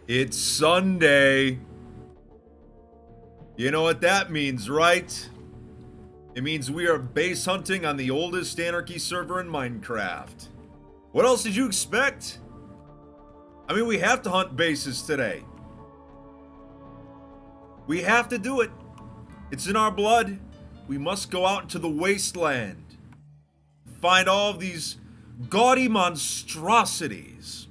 It's Sunday. You know what that means, right? It means we are base hunting on the oldest anarchy server in Minecraft. What else did you expect? I mean, we have to hunt bases today. We have to do it. It's in our blood. We must go out into the wasteland. Find all of these gaudy monstrosities.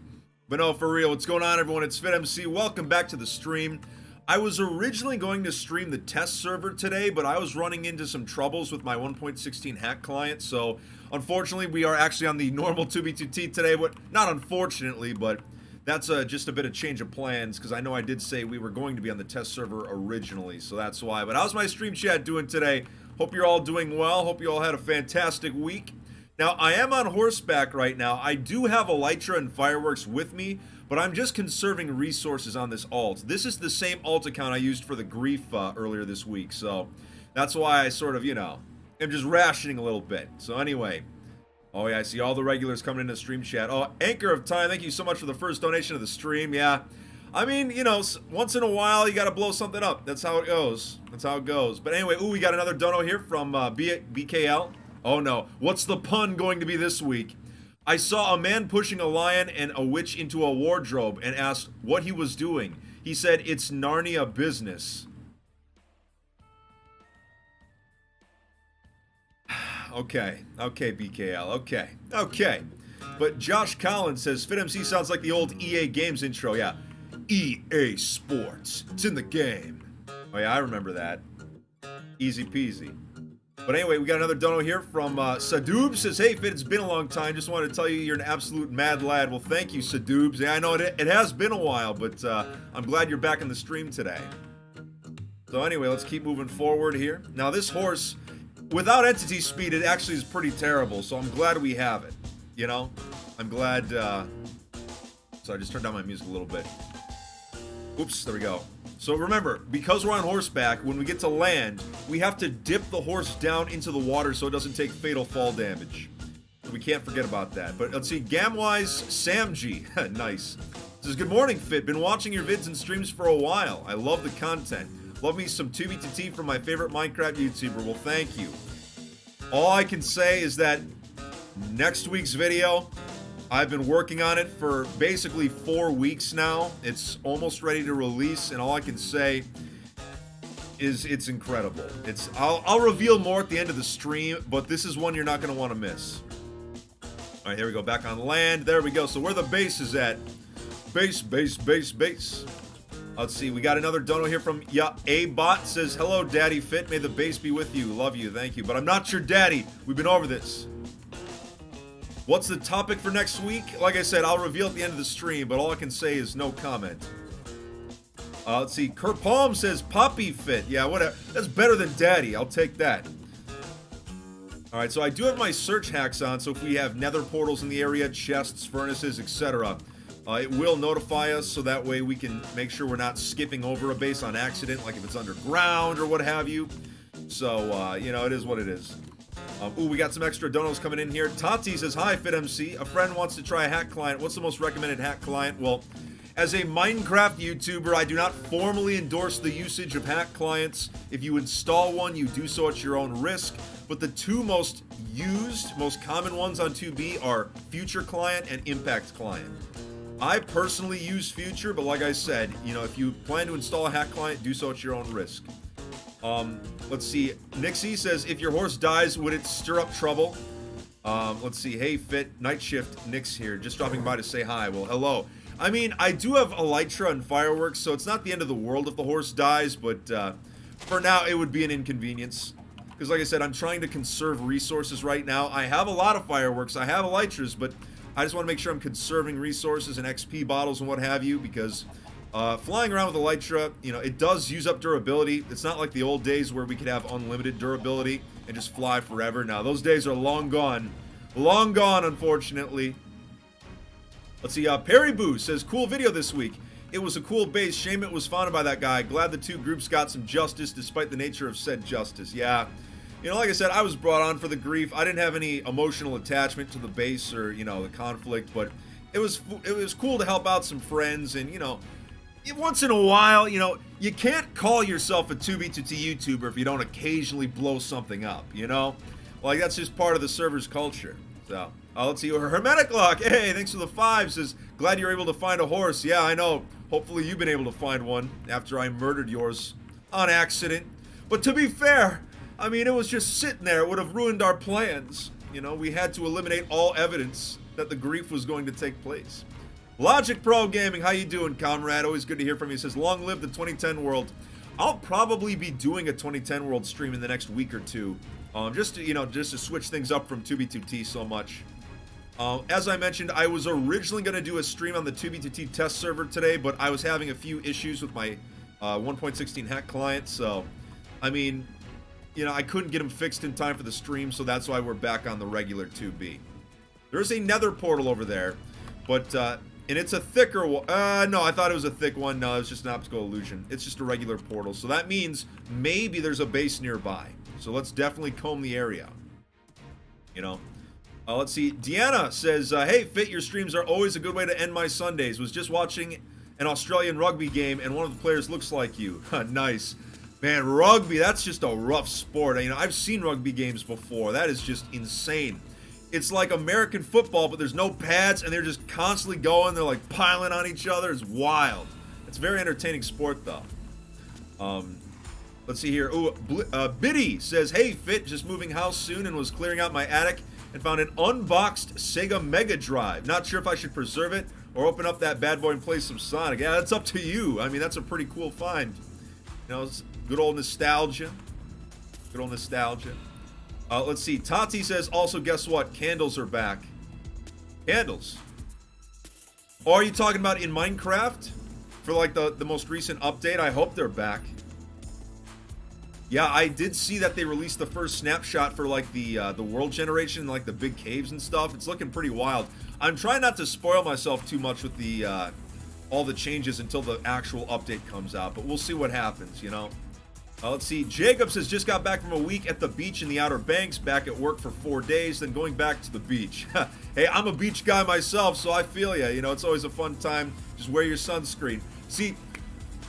But no, for real, what's going on, everyone? It's FitMC. Welcome back to the stream. I was originally going to stream the test server today, but I was running into some troubles with my 1.16 hack client, so unfortunately we are actually on the normal 2b2t today. Not unfortunately, but that's just a bit of change of plans, because I know I did say we were going to be on the test server originally, so that's why. But how's my stream chat doing today? Hope you're all doing well. Hope you all had a fantastic week. Now, I am on horseback right now. I do have elytra and fireworks with me, but I'm just conserving resources on this alt. This is the same alt account I used for the grief earlier this week, so that's why I sort of, am just rationing a little bit. So anyway, oh yeah, I see all the regulars coming into stream chat. Oh, Anchor of Time, thank you so much for the first donation of the stream. Yeah, I mean, once in a while you gotta blow something up. That's how it goes. That's how it goes. But anyway, ooh, we got another dono here from BKL. Oh no, what's the pun going to be this week? I saw a man pushing a lion and a witch into a wardrobe and asked what he was doing. He said, it's Narnia business. Okay, BKL, okay. But Josh Collins says, FitMC sounds like the old EA Games intro, yeah. EA Sports, it's in the game. Oh yeah, I remember that. Easy peasy. But anyway, we got another dono here from Sadoob. Says, hey Fit, it's been a long time. Just wanted to tell you you're an absolute mad lad. Well, thank you, Sadoobs. Yeah, I know it has been a while, but I'm glad you're back in the stream today. So anyway, let's keep moving forward here. Now this horse, without entity speed, it actually is pretty terrible. So I'm glad we have it. I'm glad. So I just turned down my music a little bit. Oops, there we go. So remember, because we're on horseback, when we get to land, we have to dip the horse down into the water so it doesn't take fatal fall damage. We can't forget about that. But let's see, Gamwise Samji, nice. Says, good morning, Fit. Been watching your vids and streams for a while. I love the content. Love me some 2b2t from my favorite Minecraft YouTuber. Well, thank you. All I can say is that next week's video, I've been working on it for basically 4 weeks now. It's almost ready to release, and all I can say is it's incredible. I'll reveal more at the end of the stream, but this is one you're not going to want to miss. All right, here we go. Back on land. There we go. So where the base is at. Base. Let's see. We got another dono here from A-Bot. Says, hello, Daddy Fit. May the base be with you. Love you. Thank you. But I'm not your daddy. We've been over this. What's the topic for next week? Like I said, I'll reveal at the end of the stream, but all I can say is no comment. Let's see. Kurt Palm says, Poppy Fit. Yeah, whatever. That's better than Daddy. I'll take that. Alright, so I do have my search hacks on, so if we have nether portals in the area, chests, furnaces, etc., it will notify us, so that way we can make sure we're not skipping over a base on accident, like if it's underground or what have you. So, it is what it is. Ooh, we got some extra donos coming in here. Tati says, hi, FitMC. A friend wants to try a hack client. What's the most recommended hack client? Well, as a Minecraft YouTuber, I do not formally endorse the usage of hack clients. If you install one, you do so at your own risk. But the two most common ones on 2B are Future Client and Impact Client. I personally use Future, but like I said, if you plan to install a hack client, do so at your own risk. Let's see. Nixie says, if your horse dies, would it stir up trouble? Let's see. Hey, Fit. Night Shift. Nix here. Just dropping by to say hi. Well, hello. I mean, I do have elytra and fireworks, so it's not the end of the world if the horse dies, but for now, it would be an inconvenience. Because like I said, I'm trying to conserve resources right now. I have a lot of fireworks. I have elytras, but I just want to make sure I'm conserving resources and XP bottles and what have you, because flying around with elytra, it does use up durability. It's not like the old days where we could have unlimited durability and just fly forever. Now, those days are long gone. Long gone, unfortunately. Let's see, Perry Boo says, cool video this week. It was a cool base. Shame it was founded by that guy. Glad the two groups got some justice despite the nature of said justice. Yeah. Like I said, I was brought on for the grief. I didn't have any emotional attachment to the base or, the conflict, but it was cool to help out some friends and, once in a while, you know, you can't call yourself a 2B2T YouTuber if you don't occasionally blow something up, you know? Like, that's just part of the server's culture. So, let's see. Hermetic Lock, hey, thanks for the 5. Says, glad you're able to find a horse. Yeah, I know. Hopefully you've been able to find one after I murdered yours on accident. But to be fair, I mean, it was just sitting there. It would have ruined our plans. You know, we had to eliminate all evidence that the grief was going to take place. Logic Pro Gaming, how you doing, comrade? Always good to hear from you. He says, long live the 2010 world. I'll probably be doing a 2010 world stream in the next week or two. Just to switch things up from 2B2T so much. As I mentioned, I was originally going to do a stream on the 2B2T test server today, but I was having a few issues with my 1.16 hack client, so, I mean, you know, I couldn't get them fixed in time for the stream, so that's why we're back on the regular 2B. There's a nether portal over there, but, and it's a thicker one. No, I thought it was a thick one. No, it's just an optical illusion. It's just a regular portal. So that means maybe there's a base nearby. So let's definitely comb the area. You know? Let's see. Deanna says, hey, Fit, your streams are always a good way to end my Sundays. Was just watching an Australian rugby game, and one of the players looks like you. Nice. Man, rugby, that's just a rough sport. You know, I've seen rugby games before. That is just insane. It's like American football, but there's no pads, and they're just constantly going. They're like piling on each other. It's wild. It's a very entertaining sport, though. Let's see here. Ooh, Biddy says, hey, Fit, just moving house soon and was clearing out my attic and found an unboxed Sega Mega Drive. Not sure if I should preserve it or open up that bad boy and play some Sonic. Yeah, that's up to you. I mean, that's a pretty cool find. You know, it's good old nostalgia. Good old nostalgia. Let's see. Tati says, also, guess what? Candles are back. Candles. Or are you talking about in Minecraft? For, like, the most recent update? I hope they're back. Yeah, I did see that they released the first snapshot for, like, the world generation, like, the big caves and stuff. It's looking pretty wild. I'm trying not to spoil myself too much with the, all the changes until the actual update comes out. But we'll see what happens, you know? Let's see. Jacob says, just got back from a week at the beach in the Outer Banks, back at work for 4 days, then going back to the beach. Hey, I'm a beach guy myself, so I feel ya. You know, it's always a fun time. Just wear your sunscreen. See,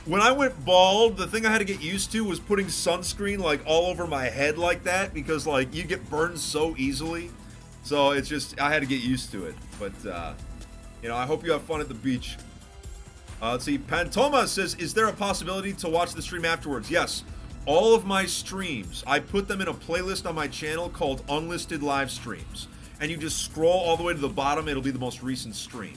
when I went bald, the thing I had to get used to was putting sunscreen, like, all over my head like that, because, like, you get burned so easily. So it's just, I had to get used to it. But, you know, I hope you have fun at the beach. Let's see. Pantoma says, is there a possibility to watch the stream afterwards? Yes. All of my streams, I put them in a playlist on my channel called Unlisted Live Streams. And you just scroll all the way to the bottom, it'll be the most recent stream.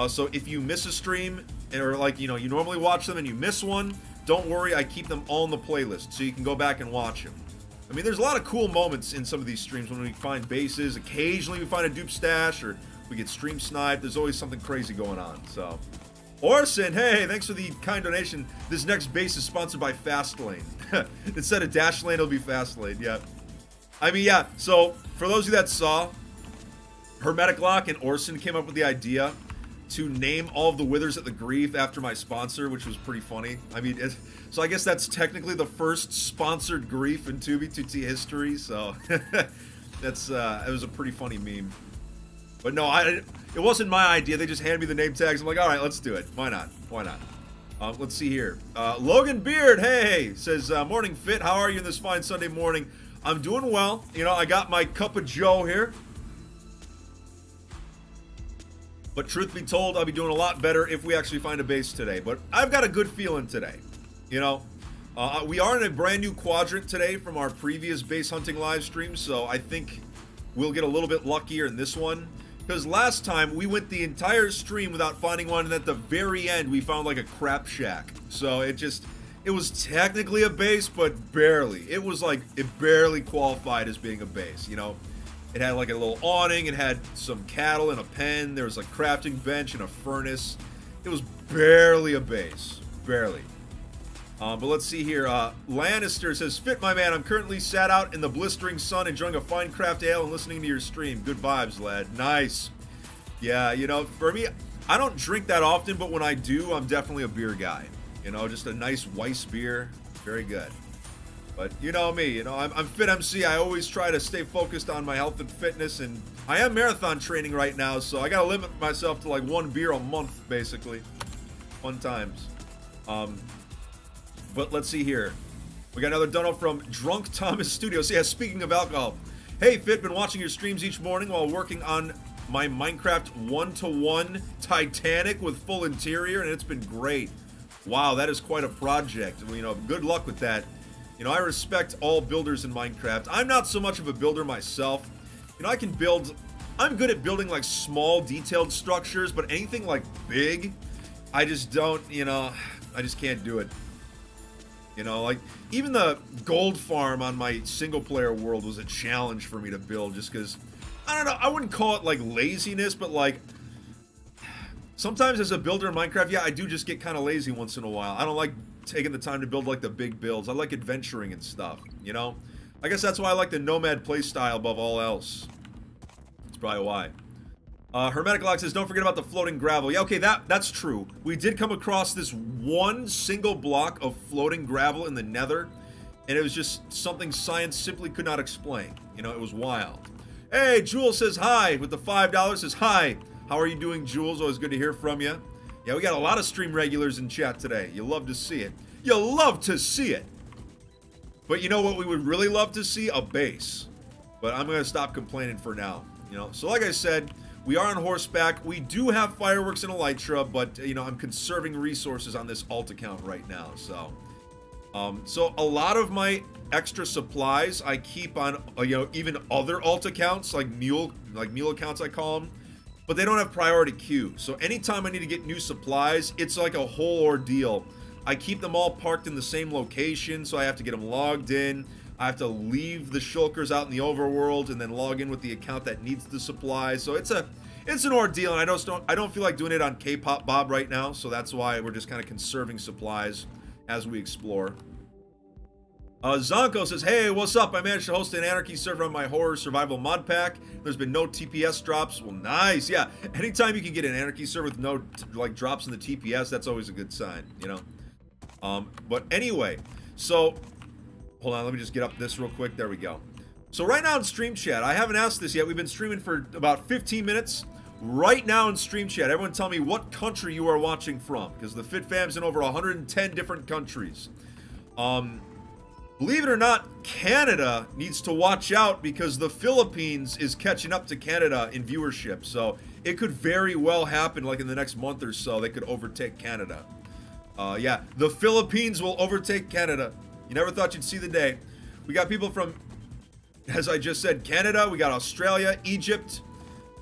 So if you miss a stream, or like, you know, you normally watch them and you miss one, don't worry, I keep them all in the playlist, so you can go back and watch them. I mean, there's a lot of cool moments in some of these streams when we find bases. Occasionally we find a dupe stash, or we get stream sniped. There's always something crazy going on, so... Orson, hey, thanks for the kind donation. This next base is sponsored by Fastlane. Instead of Dashlane, it'll be Fastlane, yeah. I mean, yeah, so for those of you that saw, Hermetic Lock and Orson came up with the idea to name all of the Withers at the Grief after my sponsor, which was pretty funny. I mean, so I guess that's technically the first sponsored grief in 2B2T history, so that's, it was a pretty funny meme. But no, it wasn't my idea. They just handed me the name tags. I'm like, all right, let's do it. Why not? Why not? Let's see here. Logan Beard, hey, says, morning, Fit. How are you in this fine Sunday morning? I'm doing well. You know, I got my cup of joe here. But truth be told, I'll be doing a lot better if we actually find a base today. But I've got a good feeling today. You know, we are in a brand new quadrant today from our previous base hunting live stream. So I think we'll get a little bit luckier in this one. Because last time, we went the entire stream without finding one, and at the very end, we found, like, a crap shack. So it was technically a base, but barely. It was, like, it barely qualified as being a base, you know? It had, like, a little awning, it had some cattle and a pen, there was a crafting bench and a furnace. It was barely a base. Barely. But let's see here. Lannister says, Fit, my man, I'm currently sat out in the blistering sun enjoying a fine craft ale and listening to your stream. Good vibes, lad. Nice. Yeah, you know, for me, I don't drink that often, but when I do, I'm definitely a beer guy. You know, just a nice Weiss beer. Very good. But you know me, you know, I'm FitMC. I always try to stay focused on my health and fitness, and I am marathon training right now, so I gotta limit myself to like 1 beer a month, basically. Fun times. But let's see here. We got another dono from Drunk Thomas Studios. Yeah, speaking of alcohol. Hey, Fit, been watching your streams each morning while working on my Minecraft 1-to-1 Titanic with full interior, and it's been great. Wow, that is quite a project. You know, good luck with that. You know, I respect all builders in Minecraft. I'm not so much of a builder myself. You know, I can build... I'm good at building, like, small, detailed structures, but anything, like, big, I just don't, you know... I just can't do it. You know, like, even the gold farm on my single-player world was a challenge for me to build, just because... I don't know, I wouldn't call it, like, laziness, but, like... Sometimes as a builder in Minecraft, yeah, I do just get kind of lazy once in a while. I don't like taking the time to build, like, the big builds. I like adventuring and stuff, you know? I guess that's why I like the nomad playstyle above all else. That's probably why. Hermetic Lock says, don't forget about the floating gravel. Yeah, okay, that's true. We did come across this one single block of floating gravel in the nether, and it was just something science simply could not explain. You know, it was wild. Hey, Jules says hi with the $5, says hi. How are you doing, Jules? Always good to hear from you. Yeah, we got a lot of stream regulars in chat today. You love to see it. You love to see it. But you know what we would really love to see? A base. But I'm going to stop complaining for now. You know, so like I said, we are on horseback. We do have fireworks and elytra, but, you know, I'm conserving resources on this alt account right now. So a lot of my extra supplies I keep on, you know, even other alt accounts, like mule accounts I call them. But they don't have priority queue. So anytime I need to get new supplies, it's like a whole ordeal. I keep them all parked in the same location, so I have to get them logged in. I have to leave the shulkers out in the overworld and then log in with the account that needs the supplies. So it's an ordeal, and I don't feel like doing it on K-pop Bob right now. So that's why we're just kind of conserving supplies as we explore. Zonko says, hey, what's up? I managed to host an anarchy server on my horror survival mod pack. There's been no TPS drops. Well, nice. Yeah, anytime you can get an anarchy server with no drops in the TPS, that's always a good sign, you know. But anyway, so hold on, let me just get up this real quick. There we go. So right now in stream chat, I haven't asked this yet. We've been streaming for about 15 minutes. Right now in stream chat, everyone tell me what country you are watching from, because the Fit Fam's in over 110 different countries. Believe it or not, Canada needs to watch out because the Philippines is catching up to Canada in viewership. So it could very well happen, like in the next month or so, they could overtake Canada. Yeah, the Philippines will overtake Canada. You never thought you'd see the day. We got people from, as I just said, Canada. We got Australia, Egypt,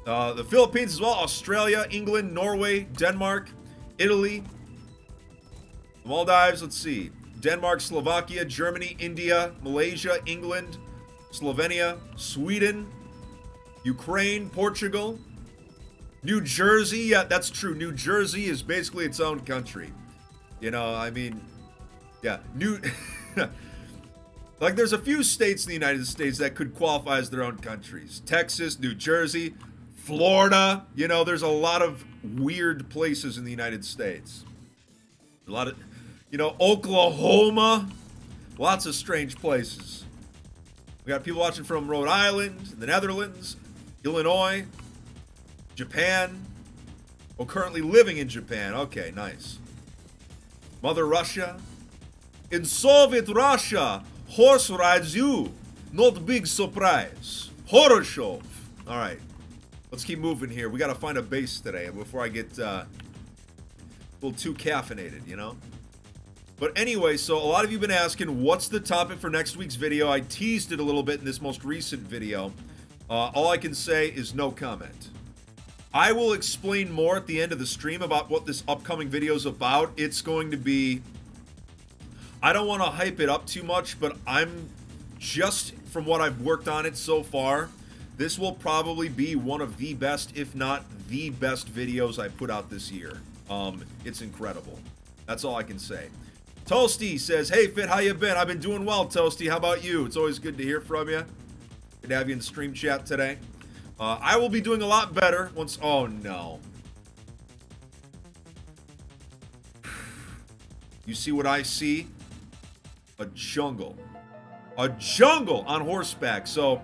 the Philippines as well, Australia, England, Norway, Denmark, Italy, Maldives, let's see. Denmark, Slovakia, Germany, India, Malaysia, England, Slovenia, Sweden, Ukraine, Portugal, New Jersey. Yeah, that's true. New Jersey is basically its own country. You know, I mean, yeah, like there's a few states in the United States that could qualify as their own countries. Texas, New Jersey, Florida. You know, there's a lot of weird places in the United States. A lot of... You know, Oklahoma, lots of strange places. We got people watching from Rhode Island, the Netherlands, Illinois, Japan. Oh, currently living in Japan. Okay, nice. Mother Russia. In Soviet Russia, horse rides you. Not big surprise. Horror show. All right, let's keep moving here. We got to find a base today before I get a little too caffeinated, you know? But anyway, so a lot of you have been asking, what's the topic for next week's video? I teased it a little bit in this most recent video. All I can say is no comment. I will explain more at the end of the stream about what this upcoming video is about. It's going to be... I don't want to hype it up too much, but I'm just from what I've worked on it so far, this will probably be one of the best, if not the best videos I put out this year. It's incredible. That's all I can say. Toasty says, hey Fit, how you been? I've been doing well, Toasty. How about you? It's always good to hear from you. Good to have you in stream chat today. I will be doing a lot better once... Oh, no. You see what I see? A jungle. A jungle on horseback. So,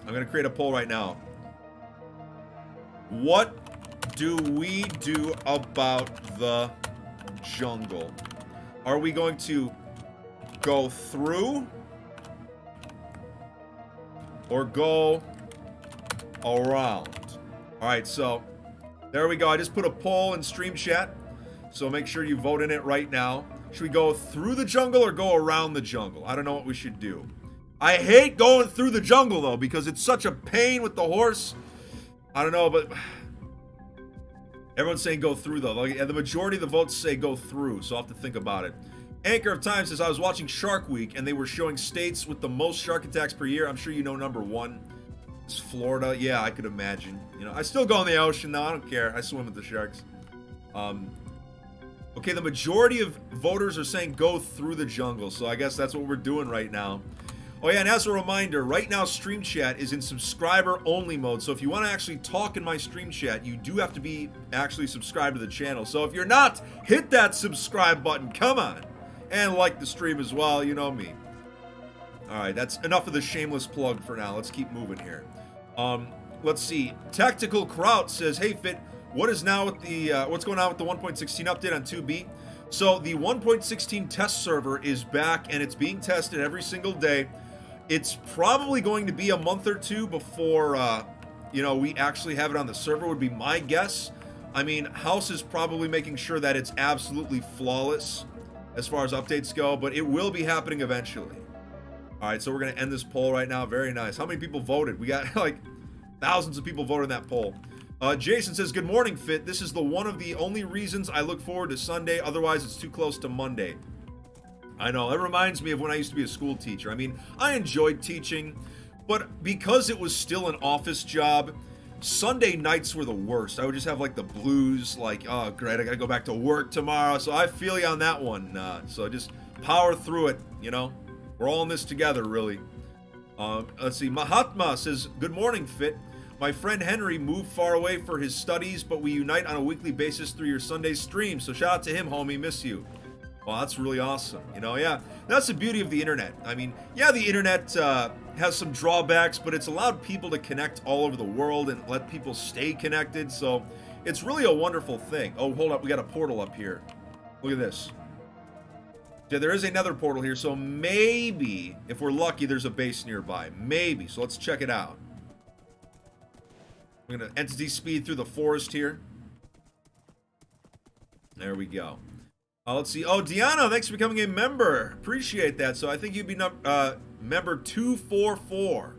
I'm going to create a poll right now. What do we do about the jungle? Are we going to go through or go around? All right, so there we go. I just put a poll in stream chat, so make sure you vote in it right now. Should we go through the jungle or go around the jungle? I don't know what we should do. I hate going through the jungle, though, because it's such a pain with the horse. I don't know, but everyone's saying go through, though. Like, the majority of the votes say go through, so I'll have to think about it. Anchor of Time says, I was watching Shark Week, and they were showing states with the most shark attacks per year. I'm sure you know number one. It's Florida. Yeah, I could imagine. You know, I still go in the ocean, though. I don't care. I swim with the sharks. Okay, the majority of voters are saying go through the jungle, so I guess that's what we're doing right now. Oh yeah, and as a reminder, right now Stream Chat is in subscriber-only mode, so if you want to actually talk in my Stream Chat, you do have to be actually subscribed to the channel. So if you're not, hit that subscribe button, come on! And like the stream as well, you know me. Alright, that's enough of the shameless plug for now. Let's keep moving here. Let's see. Tactical Kraut says, hey Fit, what is now with the what's going on with the 1.16 update on 2B? So the 1.16 test server is back and it's being tested every single day. It's probably going to be a month or two before you know, we actually have it on the server, would be my guess. I mean, House is probably making sure that it's absolutely flawless as far as updates go, but it will be happening eventually. All right, so we're gonna end this poll right now. Very nice. How many people voted? We got like thousands of people voted in that poll. Jason says, good morning, Fit. This is the one of the only reasons I look forward to Sunday. Otherwise, it's too close to Monday. I know. It reminds me of when I used to be a school teacher. I mean, I enjoyed teaching, but because it was still an office job, Sunday nights were the worst. I would just have like the blues, like, oh, great, I gotta go back to work tomorrow. So I feel you on that one. So just power through it, you know? We're all in this together, really. Let's see. Mahatma says, good morning, Fit. My friend Henry moved far away for his studies, but we unite on a weekly basis through your Sunday stream. So shout out to him, homie. Miss you. Well, that's really awesome. You know, yeah, that's the beauty of the internet. I mean, yeah, the internet has some drawbacks, but it's allowed people to connect all over the world and let people stay connected. So it's really a wonderful thing. Oh, hold up. We got a portal up here. Look at this. Yeah, there is another portal here. So maybe, if we're lucky, there's a base nearby. Maybe. So let's check it out. We're going to entity speed through the forest here. There we go. Let's see. Oh, Deanna, thanks for becoming a member. Appreciate that. So I think you'd be member 244.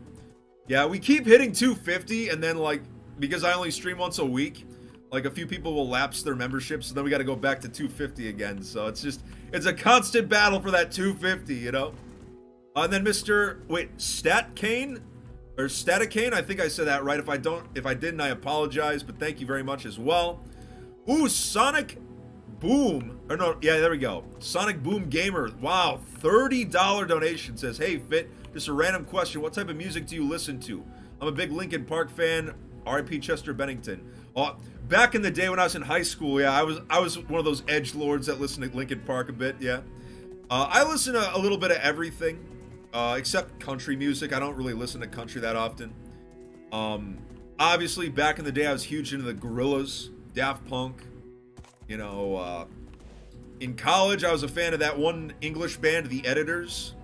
Yeah, we keep hitting 250, and then, like, because I only stream once a week, like, a few people will lapse their memberships, so then we got to go back to 250 again. So it's just, it's a constant battle for that 250, you know? And then Staticane, I think I said that right. If I didn't, I apologize, but thank you very much as well. Ooh, Sonic Boom. Or no, yeah, there we go. Sonic Boom Gamer. Wow, $30 donation says, hey, Fit, just a random question. What type of music do you listen to? I'm a big Linkin Park fan. R.I.P. Chester Bennington. Back in the day when I was in high school, yeah, I was one of those edgelords that listened to Linkin Park a bit, yeah. I listen to a little bit of everything. Except country music. I don't really listen to country that often. Obviously, back in the day, I was huge into the Gorillaz, Daft Punk. You know, in college, I was a fan of that one English band, The Editors.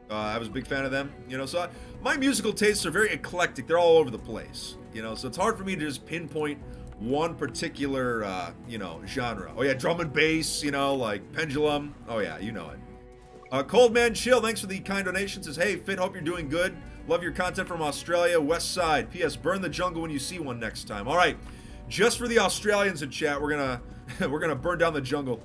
I was a big fan of them. You know, so my musical tastes are very eclectic. They're all over the place. You know, so it's hard for me to just pinpoint one particular, you know, genre. Oh yeah, drum and bass. You know, like Pendulum. Oh yeah, you know it. Cold Man Chill, thanks for the kind donation. Says, hey, Fit, hope you're doing good. Love your content from Australia, West Side. P.S. Burn the jungle when you see one next time. All right, just for the Australians in chat, we're gonna burn down the jungle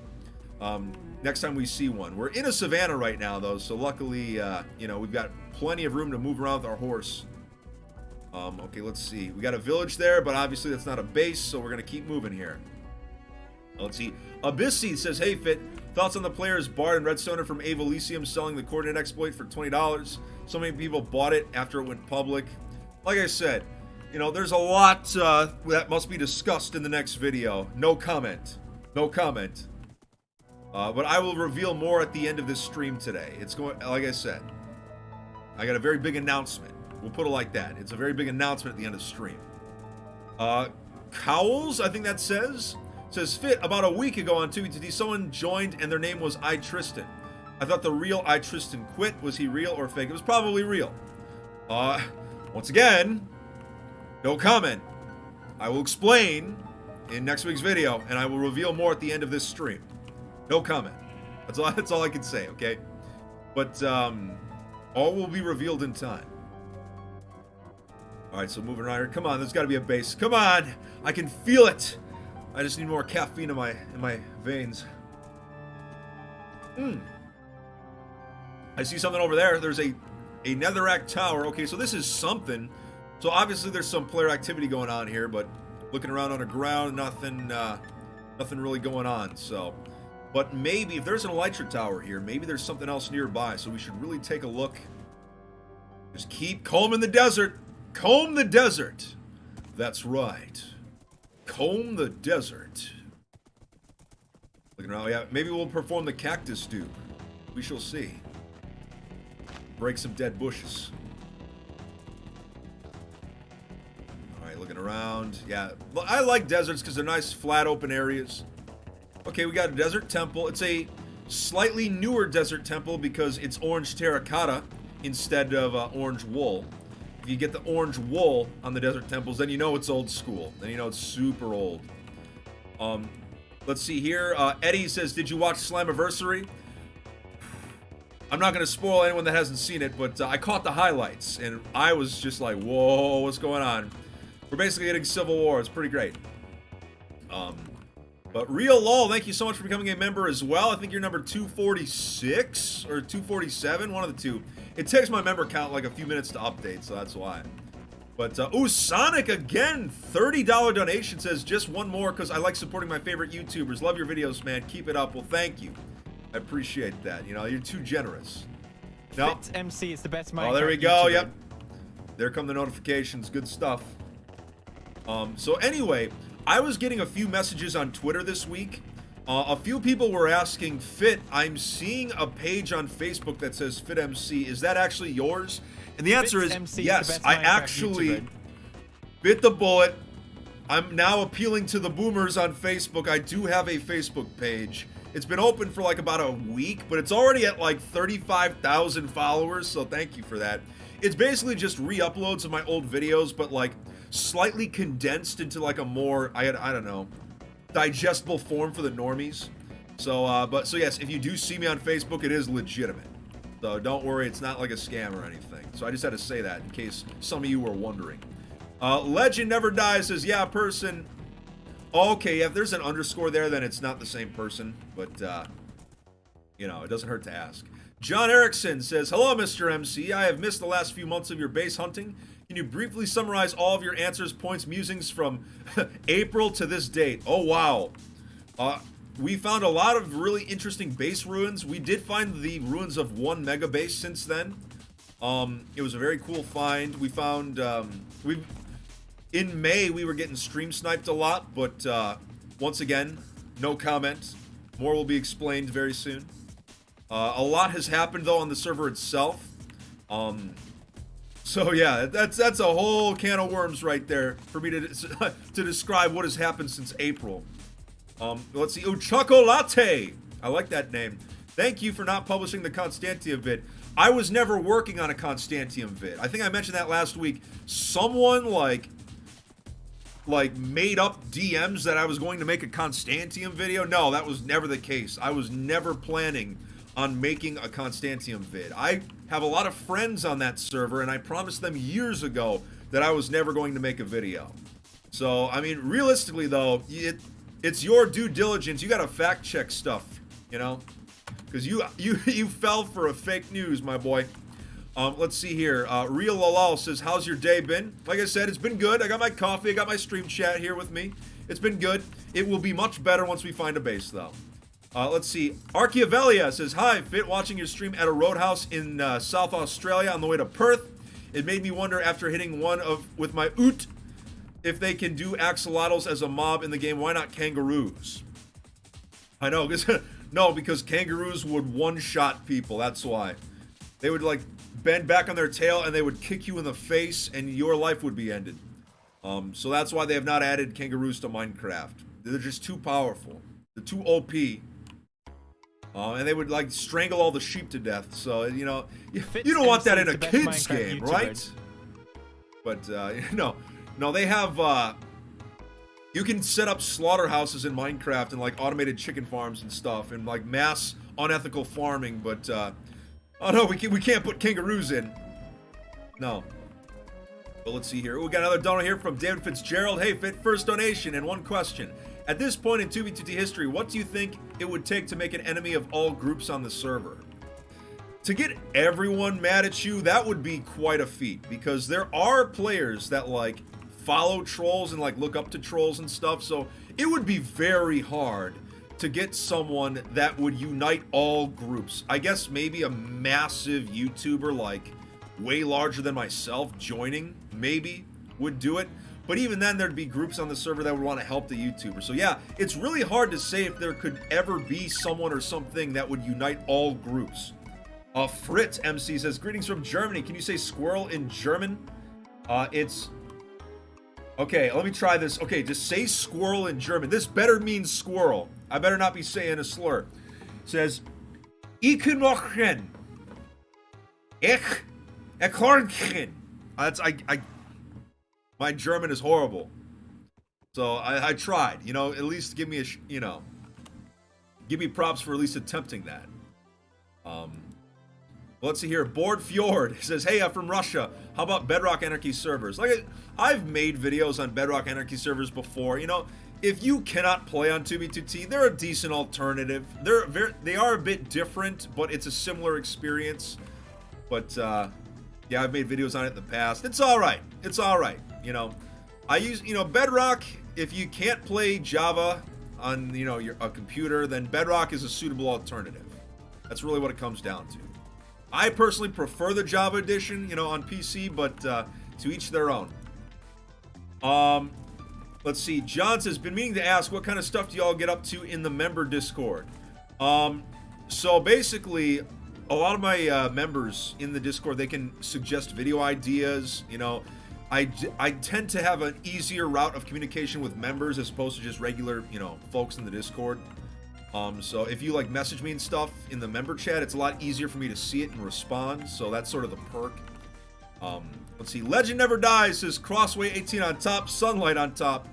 next time we see one. We're in a savannah right now, though, so luckily, you know, we've got plenty of room to move around with our horse. Okay, let's see. We got a village there, but obviously that's not a base, so we're gonna keep moving here. Let's see. Abyssy says, hey, Fit, thoughts on the players Bard and Redstoner from Ave Elysium selling the coordinate exploit for $20? So many people bought it after it went public. Like I said, you know, there's a lot that must be discussed in the next video. No comment. No comment. But I will reveal more at the end of this stream today. It's going, like I said, I got a very big announcement. We'll put it like that. It's a very big announcement at the end of the stream. Cowles, I think that says Fit, about a week ago on 2BTD, someone joined and their name was I Tristan. I thought the real I Tristan quit. Was he real or fake? It was probably real. Once again, no comment. I will explain in next week's video, and I will reveal more at the end of this stream. No comment. That's all I can say, okay? But all will be revealed in time. All right, so moving around here. Come on, there's got to be a base. Come on, I can feel it. I just need more caffeine in my veins. I see something over there. There's a netherrack tower. Okay, so this is something. So obviously there's some player activity going on here, but looking around on the ground, nothing really going on. So, but maybe if there's an elytra tower here, maybe there's something else nearby. So we should really take a look. Just keep combing the desert. Comb the desert. That's right. Comb the desert. Looking around, yeah, maybe we'll perform the cactus dupe. We shall see. Break some dead bushes. Alright, looking around. Yeah, I like deserts because they're nice, flat, open areas. Okay, we got a desert temple. It's a slightly newer desert temple because it's orange terracotta instead of orange wool. If you get the orange wool on the desert temples, then you know it's old school. Then you know it's super old. Let's see here. Eddie says, did you watch Slammiversary? I'm not going to spoil anyone that hasn't seen it, but I caught the highlights, and I was just like, whoa, what's going on? We're basically getting Civil War. It's pretty great. But Real Lol, thank you so much for becoming a member as well. I think you're number 246 or 247, one of the two. It takes my member count like a few minutes to update, so that's why. But, ooh, Sonic again, $30 donation, says just one more because I like supporting my favorite YouTubers. Love your videos, man. Keep it up. Well, thank you. I appreciate that. You know, you're too generous. No. FitMC is the best Minecraft. Oh, there we go. YouTuber. Yep. There come the notifications. Good stuff. So anyway, I was getting a few messages on Twitter this week. A few people were asking, Fit, I'm seeing a page on Facebook that says FitMC. Is that actually yours? And the answer is yes. I actually bit the bullet. I'm now appealing to the boomers on Facebook. I do have a Facebook page. It's been open for like about a week, but it's already at like 35,000 followers, so thank you for that. It's basically just re-uploads of my old videos, but like slightly condensed into like a more, I don't know, digestible form for the normies. So, so yes, if you do see me on Facebook, it is legitimate. So don't worry, it's not like a scam or anything. So I just had to say that in case some of you were wondering. Legend Never Dies says, yeah, person. Okay, if there's an underscore there, then it's not the same person. But, you know, it doesn't hurt to ask. John Erickson says, hello, Mr. MC. I have missed the last few months of your base hunting. Can you briefly summarize all of your answers, points, musings from April to this date? Oh, wow. We found a lot of really interesting base ruins. We did find the ruins of one mega base since then. It was a very cool find. We found, in May, we were getting stream sniped a lot, but once again, no comment. More will be explained very soon. A lot has happened, though, on the server itself. So, yeah, that's a whole can of worms right there for me to describe what has happened since April. Let's see. Oh, Chocolate! I like that name. Thank you for not publishing the Constantium vid. I was never working on a Constantium vid. I think I mentioned that last week. Someone, like made up DMs that I was going to make a Constantium video. No, that was never the case. I was never planning on making a Constantium vid. I have a lot of friends on that server, and I promised them years ago that I was never going to make a video. So, I mean, realistically, though, it's your due diligence. You gotta fact check stuff, you know? Because you fell for a fake news, my boy. Let's see here. Real Lalal says, how's your day been? Like I said, it's been good. I got my coffee. I got my stream chat here with me. It's been good. It will be much better once we find a base, though. Let's see. Archiavelia says, hi, Fit, watching your stream at a roadhouse in South Australia on the way to Perth. It made me wonder after hitting with my oot if they can do axolotls as a mob in the game. Why not kangaroos? I know, because kangaroos would one-shot people. That's why. They would, like, bend back on their tail and they would kick you in the face and your life would be ended. So that's why they have not added kangaroos to Minecraft. They're just too powerful. They're too OP. And they would like strangle all the sheep to death. So, you know, you don't want that in a kid's game, right? But, no, they have, you can set up slaughterhouses in Minecraft and like automated chicken farms and stuff and like mass unethical farming. But, oh no, we can't put kangaroos in. No. But let's see here. We got another donor here from David Fitzgerald. Hey, Fit, first donation and one question. At this point in 2v2t history, what do you think it would take to make an enemy of all groups on the server? To get everyone mad at you, that would be quite a feat, because there are players that like follow trolls and like look up to trolls and stuff, so it would be very hard to get someone that would unite all groups. I guess maybe a massive YouTuber like way larger than myself joining maybe would do it. But even then, there'd be groups on the server that would want to help the YouTuber. So yeah, it's really hard to say if there could ever be someone or something that would unite all groups. Fritz MC says, greetings from Germany. Can you say squirrel in German? It's... Okay, let me try this. Okay, just say squirrel in German. This better mean squirrel. I better not be saying a slur. It says, Ich mochen. Ich hornchen. That's, my German is horrible. So I tried, you know, at least give me a, you know, give me props for at least attempting that. Let's see here. Board Fjord says, hey, I'm from Russia. How about Bedrock Anarchy servers? Like, I've made videos on Bedrock Anarchy servers before. You know, if you cannot play on 2v2t, they're a decent alternative. They are a bit different, but it's a similar experience. But, yeah, I've made videos on it in the past. It's all right. It's all right. You know, I use, you know, Bedrock, if you can't play Java on, you know, a computer, then Bedrock is a suitable alternative. That's really what it comes down to. I personally prefer the Java edition, you know, on PC, but to each their own. Let's see. John says, been meaning to ask, what kind of stuff do y'all get up to in the member Discord? So basically, a lot of my members in the Discord, they can suggest video ideas. You know, I tend to have an easier route of communication with members as opposed to just regular, you know, folks in the Discord. So if you like message me and stuff in the member chat, it's a lot easier for me to see it and respond. So that's sort of the perk. Let's see. Legend Never Dies says Crossway 18 on top, Sunlight on top.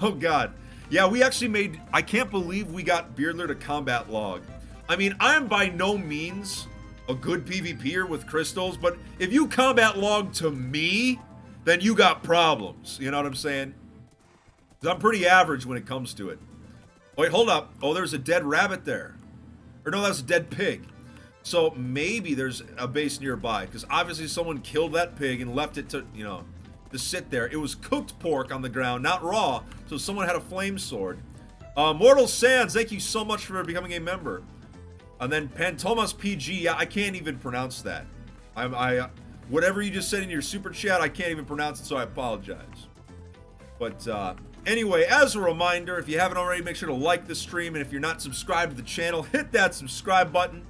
Oh God. Yeah, we actually made, I can't believe we got Beardler to combat log. I mean, I am by no means a good PvPer with crystals, but if you combat log to me, then you got problems. You know what I'm saying? 'Cause I'm pretty average when it comes to it. Wait, hold up. Oh, there's a dead rabbit there. Or no, that's a dead pig. So maybe there's a base nearby, because obviously someone killed that pig and left it to, you know, to sit there. It was cooked pork on the ground, not raw, so someone had a flame sword. Mortal Sands, thank you so much for becoming a member. And then Pantomas PG, yeah, I can't even pronounce that. Whatever you just said in your super chat, I can't even pronounce it, so I apologize. But, anyway, as a reminder, if you haven't already, make sure to like the stream, and if you're not subscribed to the channel, hit that subscribe button.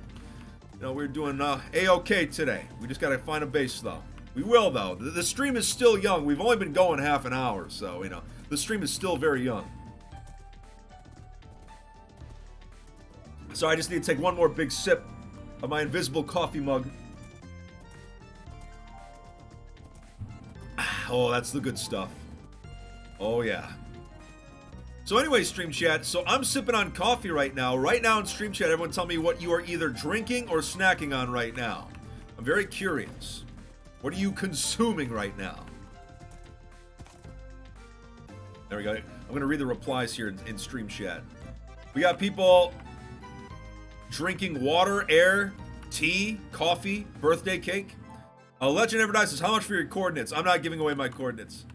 You know, we're doing A-OK today. We just gotta find a base, though. We will, though. The stream is still young. We've only been going half an hour, so, you know, the stream is still very young. So I just need to take one more big sip of my invisible coffee mug. Oh, that's the good stuff. Oh, yeah. So anyway, stream chat, so I'm sipping on coffee right now. Right now in stream chat, everyone tell me what you are either drinking or snacking on right now. I'm very curious. What are you consuming right now? There we go. I'm going to read the replies here in stream chat. We got people drinking water, air, tea, coffee, birthday cake. Legend Never Dies says, how much for your coordinates? I'm not giving away my coordinates.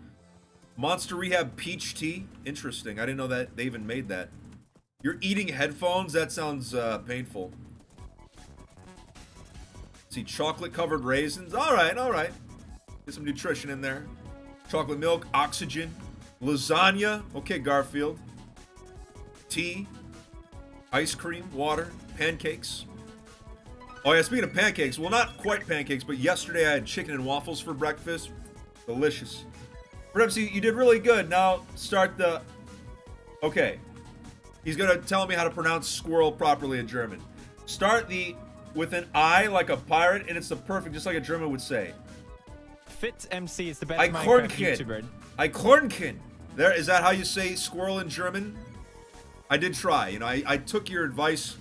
Monster Rehab peach tea. Interesting. I didn't know that they even made that. You're eating headphones? That sounds painful. Let's see, chocolate covered raisins. All right, all right. Get some nutrition in there. Chocolate milk, oxygen, lasagna. Okay, Garfield. Tea, ice cream, water, pancakes. Oh yeah, speaking of pancakes, well, not quite pancakes, but yesterday I had chicken and waffles for breakfast. Delicious. FitMC, you did really good. Now start the... Okay. He's going to tell me how to pronounce squirrel properly in German. Start the... with an I like a pirate, and it's the perfect, just like a German would say. FitMC is the best Minecraft YouTuber. Eichhörnchen. There, is that how you say squirrel in German? I did try. You know, I took your advice.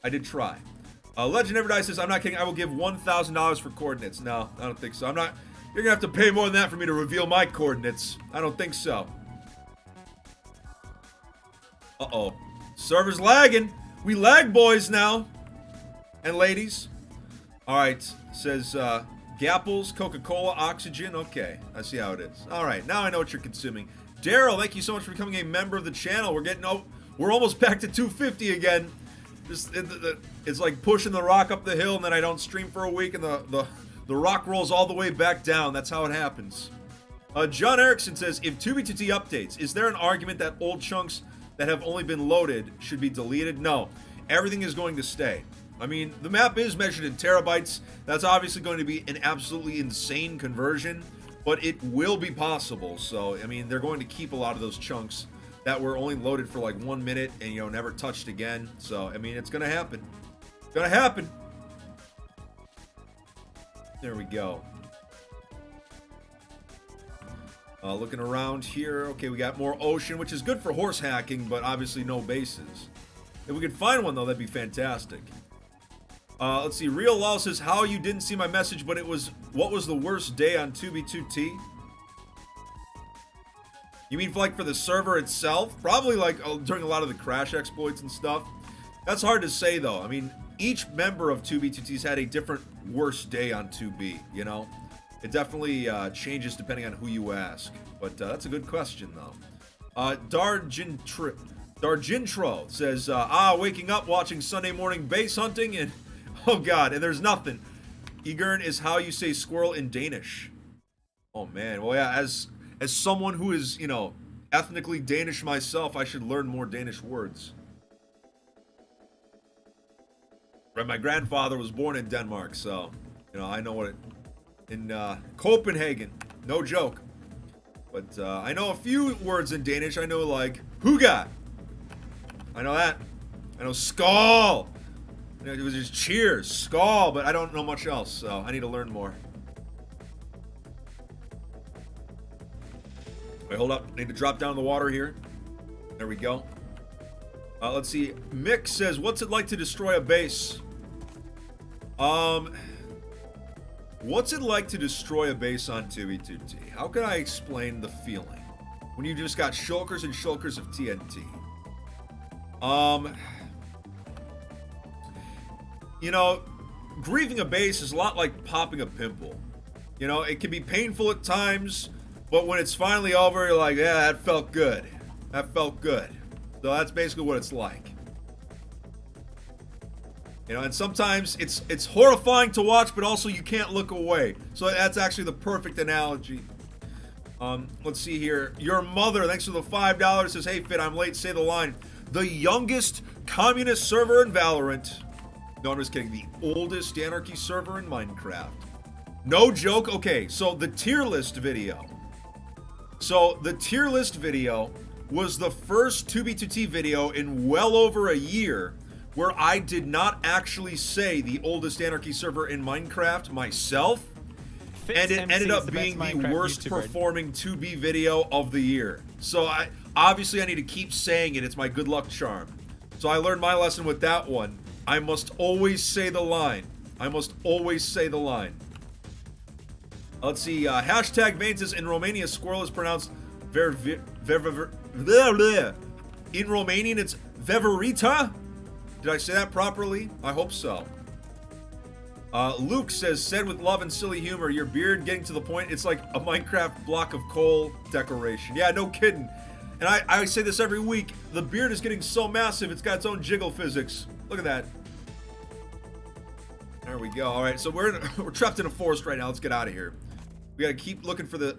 I did try. Legend Never Dies says, I'm not kidding. I will give $1,000 for coordinates. No, I don't think so. I'm not... You're going to have to pay more than that for me to reveal my coordinates. I don't think so. Uh-oh. Server's lagging. We lag, boys, now. And ladies. Alright. Says, Gapples, Coca-Cola, Oxygen. Okay. I see how it is. Alright. Now I know what you're consuming. Daryl, thank you so much for becoming a member of the channel. We're getting... Oh, we're almost back to 250 again. It's like pushing the rock up the hill, and then I don't stream for a week, and the rock rolls all the way back down. That's how it happens. John Erickson says, if 2B2T updates, is there an argument that old chunks that have only been loaded should be deleted? No. Everything is going to stay. I mean, the map is measured in terabytes. That's obviously going to be an absolutely insane conversion, but it will be possible. So, I mean, they're going to keep a lot of those chunks that were only loaded for like 1 minute and, you know, never touched again. So, I mean, it's going to happen. It's going to happen. There we go. Looking around here. Okay, we got more ocean, which is good for horse hacking, but obviously no bases. If we could find one, though, that'd be fantastic. Let's see. Real Law says, how you didn't see my message, but it was, what was the worst day on 2B2T? You mean like for the server itself? Probably like during a lot of the crash exploits and stuff. That's hard to say, though. I mean, each member of 2B2T's had a different worst day on 2B, you know? It definitely changes depending on who you ask. But that's a good question, though. Dargintro says, waking up, watching Sunday morning base hunting, and... Oh, God, and there's nothing. Egern is how you say squirrel in Danish. Oh, man. Well, yeah, as someone who is, you know, ethnically Danish myself, I should learn more Danish words. Right, my grandfather was born in Denmark, so, you know, I know what it... In Copenhagen. No joke. But I know a few words in Danish. I know, like, huga. I know that. I know skål. It was just cheers, skål, but I don't know much else, so I need to learn more. Wait, hold up. I need to drop down the water here. There we go. Let's see. Mick says, what's it like to destroy a base? What's it like to destroy a base on 2B2T? How can I explain the feeling when you just got shulkers and shulkers of TNT? You know, grieving a base is a lot like popping a pimple. You know, it can be painful at times, but when it's finally over, you're like, yeah, that felt good. That felt good. So that's basically what it's like. You know, and sometimes it's horrifying to watch, but also you can't look away. So that's actually the perfect analogy. Let's see here. Your mother, thanks for the $5, says, hey, Fit, I'm late. Say the line. The youngest communist server in Valorant. No, I'm just kidding. The oldest anarchy server in Minecraft. No joke. Okay, so the tier list video. So the tier list video was the first 2B2T video in well over a year where I did not actually say the oldest anarchy server in Minecraft myself. And it ended up being the worst performing 2B video of the year. So obviously I need to keep saying it. It's my good luck charm. So I learned my lesson with that one. I must always say the line. I must always say the line. Let's see. Hashtag Vane says, in Romania, squirrel is pronounced in Romanian, it's veverita? Did I say that properly? I hope so. Luke says, said with love and silly humor, your beard getting to the point, it's like a Minecraft block of coal decoration. Yeah, no kidding. And I say this every week. The beard is getting so massive, it's got its own jiggle physics. Look at that. There we go. All right, so we're trapped in a forest right now. Let's get out of here. We gotta keep looking for the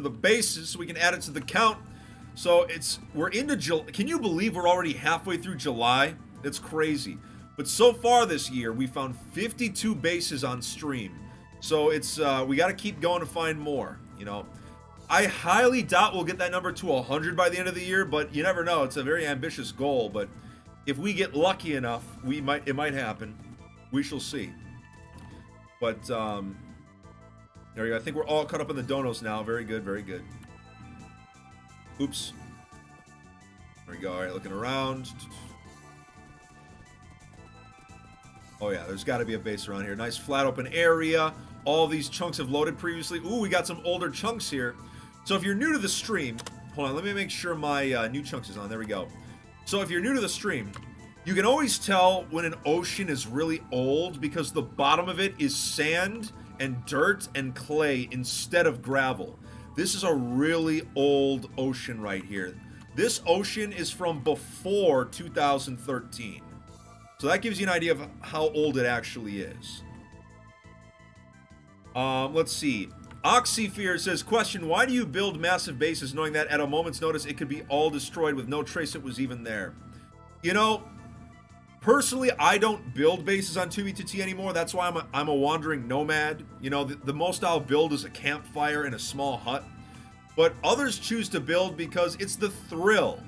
bases so we can add it to the count. So we're into July. Can you believe we're already halfway through July? It's crazy. But so far this year, we found 52 bases on stream. So we got to keep going to find more. You know, I highly doubt we'll get that number to 100 by the end of the year, but you never know. It's a very ambitious goal, but if we get lucky enough, it might happen. We shall see. But there we go. I think we're all caught up in the donos now. Very good, very good. Oops. There we go. All right, looking around. Oh yeah, there's got to be a base around here. Nice flat open area. All these chunks have loaded previously. Ooh, we got some older chunks here. So if you're new to the stream, hold on, let me make sure my new chunks is on. There we go. So if you're new to the stream, you can always tell when an ocean is really old because the bottom of it is sand and dirt and clay instead of gravel. This is a really old ocean right here. This ocean is from before 2013. So that gives you an idea of how old it actually is. Let's see. Oxyfear says, question, why do you build massive bases knowing that at a moment's notice it could be all destroyed with no trace it was even there? You know, personally, I don't build bases on 2v2t anymore. That's why I'm a wandering nomad. You know, the most I'll build is a campfire and a small hut. But others choose to build because it's the thrill.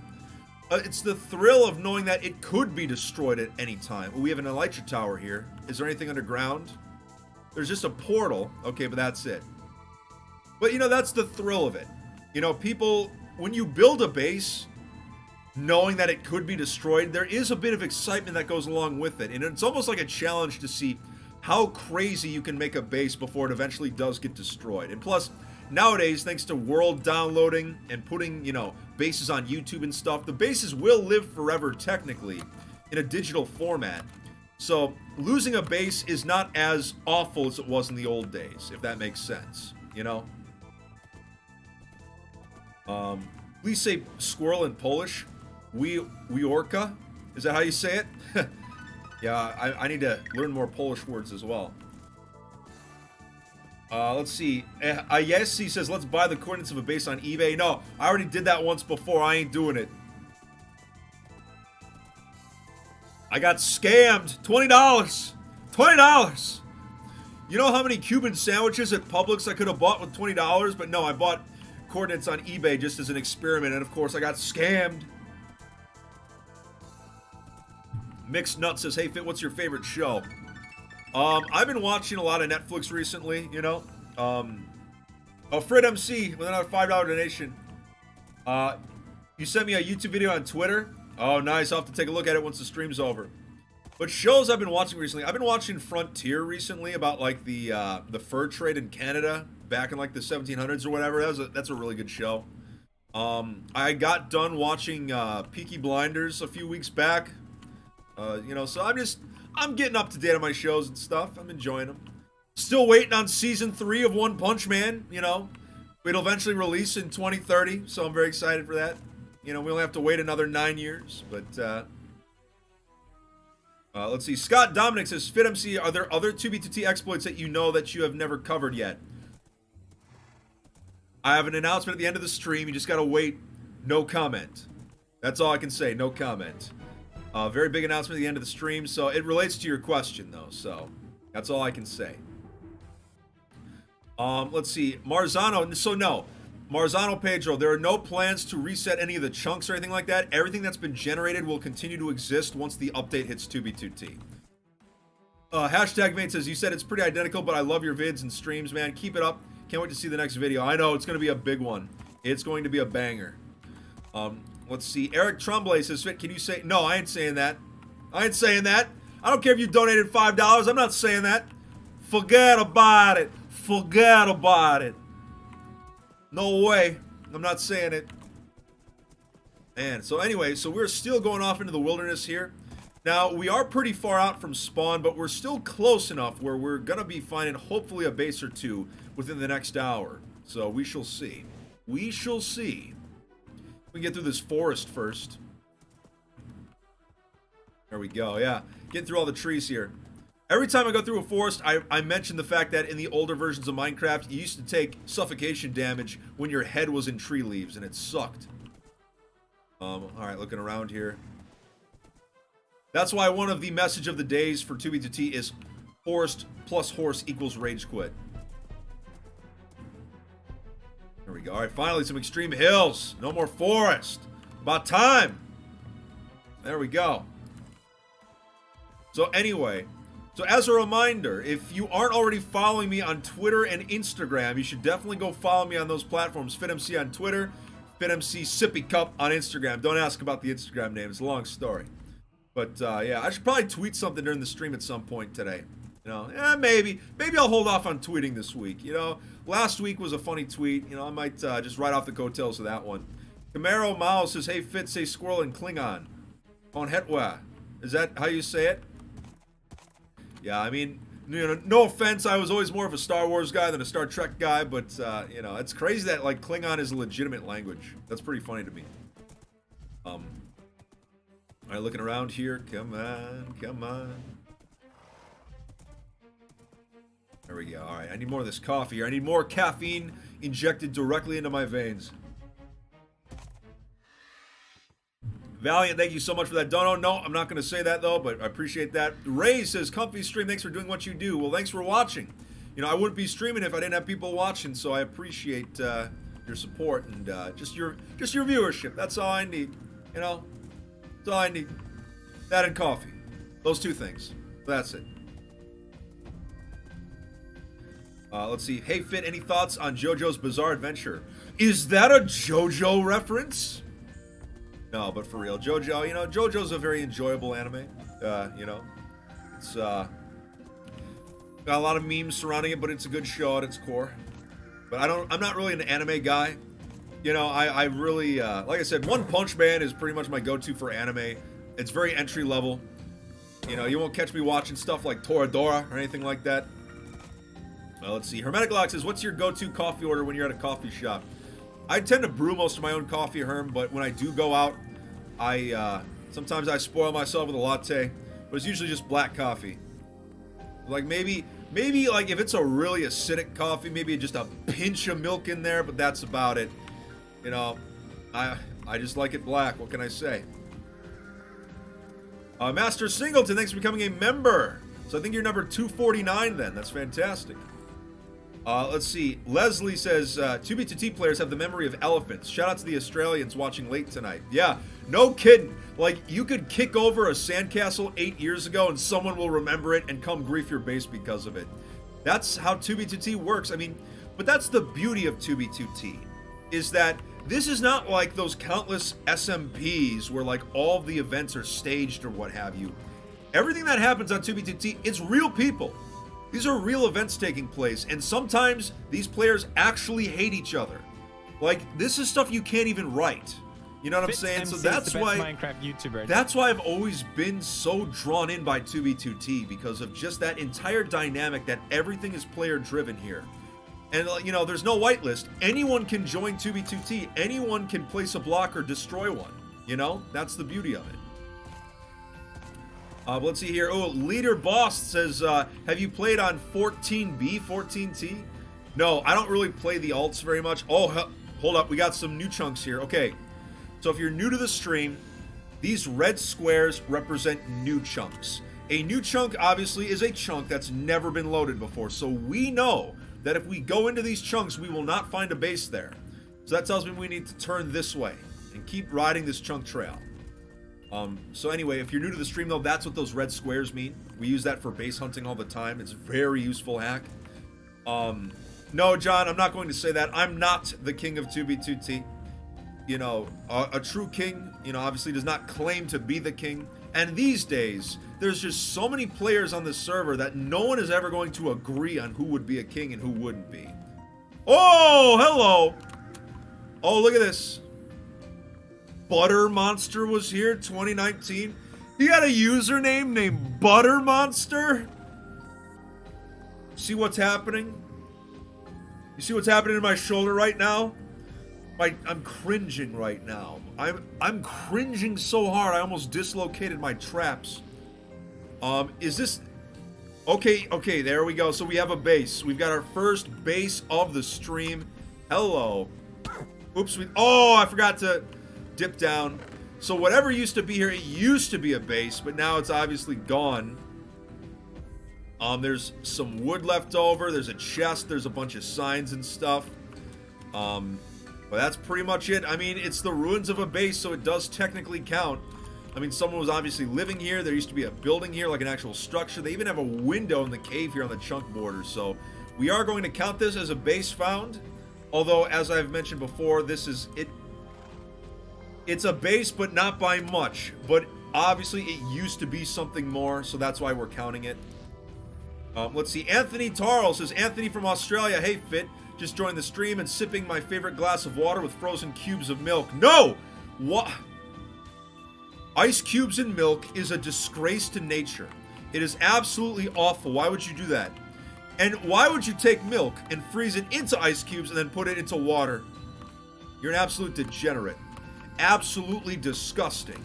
It's the thrill of knowing that it could be destroyed at any time. We have an elytra tower here. Is there anything underground? There's just a portal. Okay, but that's it. But, you know, that's the thrill of it. You know, people, when you build a base, knowing that it could be destroyed, there is a bit of excitement that goes along with it. And it's almost like a challenge to see how crazy you can make a base before it eventually does get destroyed. And plus, nowadays, thanks to world downloading and putting, you know, bases on YouTube and stuff, the bases will live forever, technically, in a digital format. So, losing a base is not as awful as it was in the old days, if that makes sense, you know? Please say squirrel in Polish. Wiorka? Is that how you say it? Yeah, I need to learn more Polish words as well. Let's see. Yes, he says, let's buy the coordinates of a base on eBay. No, I already did that once before. I ain't doing it. I got scammed. $20. $20. You know how many Cuban sandwiches at Publix I could have bought with $20? But no, I bought coordinates on eBay just as an experiment, and of course I got scammed. Mixed Nut says, hey Fit, what's your favorite show? I've been watching a lot of Netflix recently, you know. FitMC with another $5 donation. You sent me a YouTube video on Twitter. Oh, nice. I'll have to take a look at it once the stream's over. But shows I've been watching recently, I've been watching Frontier recently about like the fur trade in Canada back in like the 1700s or whatever. That's a really good show. I got done watching Peaky Blinders a few weeks back. You know, so I'm getting up to date on my shows and stuff. I'm enjoying them. Still waiting on season 3 of One Punch Man, you know. It'll eventually release in 2030, so I'm very excited for that. You know, we only have to wait another 9 years, but let's see. Scott Dominic says, FitMC, are there other 2B2T exploits that you know that you have never covered yet? I have an announcement at the end of the stream. You just gotta wait. No comment. That's all I can say. No comment. Very big announcement at the end of the stream, so it relates to your question, though, so that's all I can say. Let's see. Marzano, so no. Marzano Pedro, there are no plans to reset any of the chunks or anything like that. Everything that's been generated will continue to exist once the update hits 2B2T. Hashtag Mate says, you said it's pretty identical, but I love your vids and streams, man. Keep it up. Can't wait to see the next video. I know, it's going to be a big one. It's going to be a banger. Let's see. Eric Tremblay says, Fit, can you say... No, I ain't saying that. I ain't saying that. I don't care if you donated $5. I'm not saying that. Forget about it. Forget about it. No way. I'm not saying it. Man, so anyway, so we're still going off into the wilderness here. Now, we are pretty far out from spawn, but we're still close enough where we're going to be finding hopefully a base or two within the next hour. So we shall see. We shall see. We can get through this forest first. There we go, yeah. Getting through all the trees here. Every time I go through a forest, I mention the fact that in the older versions of Minecraft, you used to take suffocation damage when your head was in tree leaves, and it sucked. Alright, looking around here. That's why one of the message of the days for 2B2T is forest plus horse equals rage quit. There we we go. All right, finally some extreme hills. No more forest. About time. There we go. So anyway, so as a reminder, if you aren't already following me on Twitter and Instagram, you should definitely go follow me on those platforms. FitMC on Twitter, FitMC Sippy Cup on Instagram. Don't ask about the Instagram name. It's a long story. But yeah, I should probably tweet something during the stream at some point today. You know, maybe I'll hold off on tweeting this week. You know, last week was a funny tweet. You know, I might just ride off the coattails of that one. Camaro Mao says, "Hey, Fit, say squirrel in Klingon." On Hetwa. Is that how you say it? Yeah, I mean, you know, no offense, I was always more of a Star Wars guy than a Star Trek guy, but, you know, it's crazy that, like, Klingon is a legitimate language. That's pretty funny to me. All right, looking around here. Come on, come on. There we go. All right, I need more of this coffee here. I need more caffeine injected directly into my veins. Valiant, thank you so much for that dono. No, I'm not going to say that, though, but I appreciate that. Ray says, comfy stream, thanks for doing what you do. Well, thanks for watching. You know, I wouldn't be streaming if I didn't have people watching, so I appreciate your support and just your viewership. That's all I need, you know? That's all I need. That and coffee. Those two things. That's it. Let's see. Hey, Fit, any thoughts on JoJo's Bizarre Adventure? Is that a JoJo reference? No, but for real, JoJo, you know, JoJo's a very enjoyable anime. You know, it's got a lot of memes surrounding it, but it's a good show at its core. But I'm not really an anime guy. You know, I really, like I said, One Punch Man is pretty much my go-to for anime. It's very entry level. You know, you won't catch me watching stuff like Toradora or anything like that. Let's see. Hermetic Lock says, what's your go-to coffee order when you're at a coffee shop? I tend to brew most of my own coffee, Herm, but when I do go out, sometimes I spoil myself with a latte, but it's usually just black coffee. Like maybe like if it's a really acidic coffee, maybe just a pinch of milk in there, but that's about it. You know, I just like it black. What can I say? Master Singleton, thanks for becoming a member. So I think you're number 249 then. That's fantastic. Let's see. Leslie says, 2B2T players have the memory of elephants. Shout out to the Australians watching late tonight. Yeah, no kidding. Like, you could kick over a sandcastle 8 years ago and someone will remember it and come grief your base because of it. That's how 2B2T works. I mean, but that's the beauty of 2B2T, is that this is not like those countless SMPs where, like, all of the events are staged or what have you. Everything that happens on 2B2T, it's real people. These are real events taking place, and sometimes these players actually hate each other. Like, this is stuff you can't even write. You know what I'm saying? So that's why Minecraft YouTuber. That's why I've always been so drawn in by 2B2T, because of just that entire dynamic that everything is player driven here. And you know, there's no whitelist. Anyone can join 2B2T. Anyone can place a block or destroy one. You know, that's the beauty of it. Let's see here. Oh, Leader Boss says, have you played on 14B, 14T? No, I don't really play the alts very much. Oh, hold up. We got some new chunks here. Okay. So if you're new to the stream, these red squares represent new chunks. A new chunk, obviously, is a chunk that's never been loaded before. So we know that if we go into these chunks, we will not find a base there. So that tells me we need to turn this way and keep riding this chunk trail. So anyway, if you're new to the stream, though, that's what those red squares mean. We use that for base hunting all the time. It's a very useful hack. No, John, I'm not going to say that. I'm not the king of 2B2T. You know, a true king, you know, obviously does not claim to be the king. And these days, there's just so many players on this server that no one is ever going to agree on who would be a king and who wouldn't be. Oh, hello. Oh, look at this. Butter Monster was here, 2019. He had a username named Butter Monster. See what's happening? You see what's happening in my shoulder right now? I'm cringing right now. I'm cringing so hard I almost dislocated my traps. Is this... Okay, there we go. So we have a base. We've got our first base of the stream. Hello. Oops, oh, I forgot to dip down. So whatever used to be here, it used to be a base, but now it's obviously gone. There's some wood left over. There's a chest. There's a bunch of signs and stuff. But that's pretty much it. I mean, it's the ruins of a base, so it does technically count. I mean, someone was obviously living here. There used to be a building here, like an actual structure. They even have a window in the cave here on the chunk border. So we are going to count this as a base found. Although, as I've mentioned before, this is it. It's a base, but not by much. But obviously, it used to be something more, so that's why we're counting it. Let's see. Anthony Tarl says, Anthony from Australia. Hey, Fit. Just joined the stream and sipping my favorite glass of water with frozen cubes of milk. No! What? Ice cubes in milk is a disgrace to nature. It is absolutely awful. Why would you do that? And why would you take milk and freeze it into ice cubes and then put it into water? You're an absolute degenerate. Absolutely disgusting.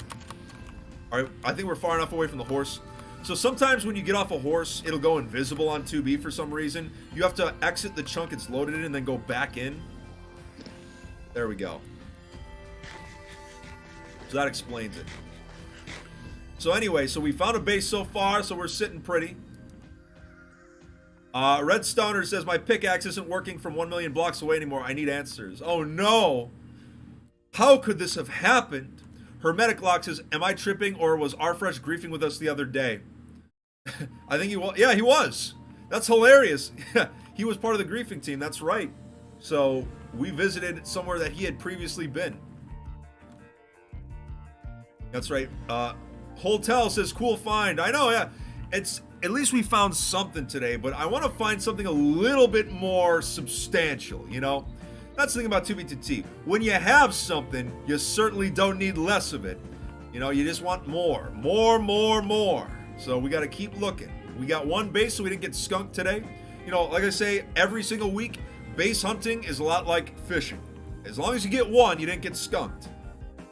All right, I think we're far enough away from the horse. So sometimes when you get off a horse, it'll go invisible on 2B for some reason. You have to exit the chunk it's loaded in and then go back in. There we go. So that explains it. So anyway, so we found a base so far, so we're sitting pretty. Red Stoner says, my pickaxe isn't working from 1 million blocks away anymore. I need answers. Oh no! How could this have happened? Hermetic Lock says, am I tripping or was Arfresh griefing with us the other day? I think he was. Yeah, he was. That's hilarious. He was part of the griefing team. That's right. So we visited somewhere that he had previously been. That's right. Hotel says, cool find. I know, yeah. It's at least we found something today, but I want to find something a little bit more substantial, you know? That's the thing about 2B2T. When you have something, you certainly don't need less of it. You know, you just want more. More. So we got to keep looking. We got one base, so we didn't get skunked today. You know, like I say, every single week, base hunting is a lot like fishing. As long as you get one, you didn't get skunked.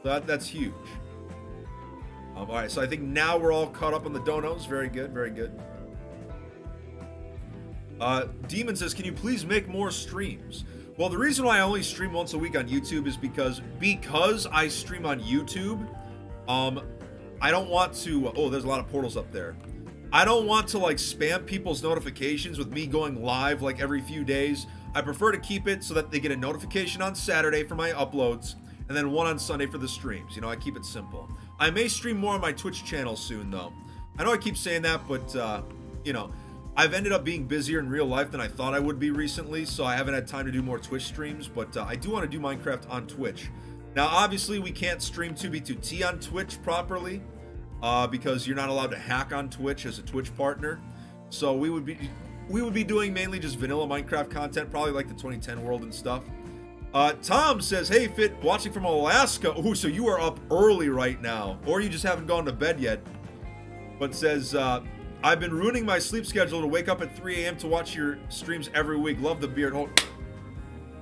So that's huge. All right, so I think now we're all caught up on the donos. Very good, very good. Demon says, can you please make more streams? Well, the reason why I only stream once a week on YouTube is because I stream on YouTube, I don't want to, oh, there's a lot of portals up there. I don't want to like spam people's notifications with me going live like every few days. I prefer to keep it so that they get a notification on Saturday for my uploads and then one on Sunday for the streams. You know, I keep it simple. I may stream more on my Twitch channel soon though. I know I keep saying that, but you know, I've ended up being busier in real life than I thought I would be recently, so I haven't had time to do more Twitch streams, but I do want to do Minecraft on Twitch. Now, obviously, we can't stream 2B2T on Twitch properly, because you're not allowed to hack on Twitch as a Twitch partner. So we would be doing mainly just vanilla Minecraft content, probably like the 2010 world and stuff. Tom says, hey, Fit, watching from Alaska. Ooh, so you are up early right now, or you just haven't gone to bed yet. But says, I've been ruining my sleep schedule to wake up at 3 a.m. to watch your streams every week. Love the beard. Oh,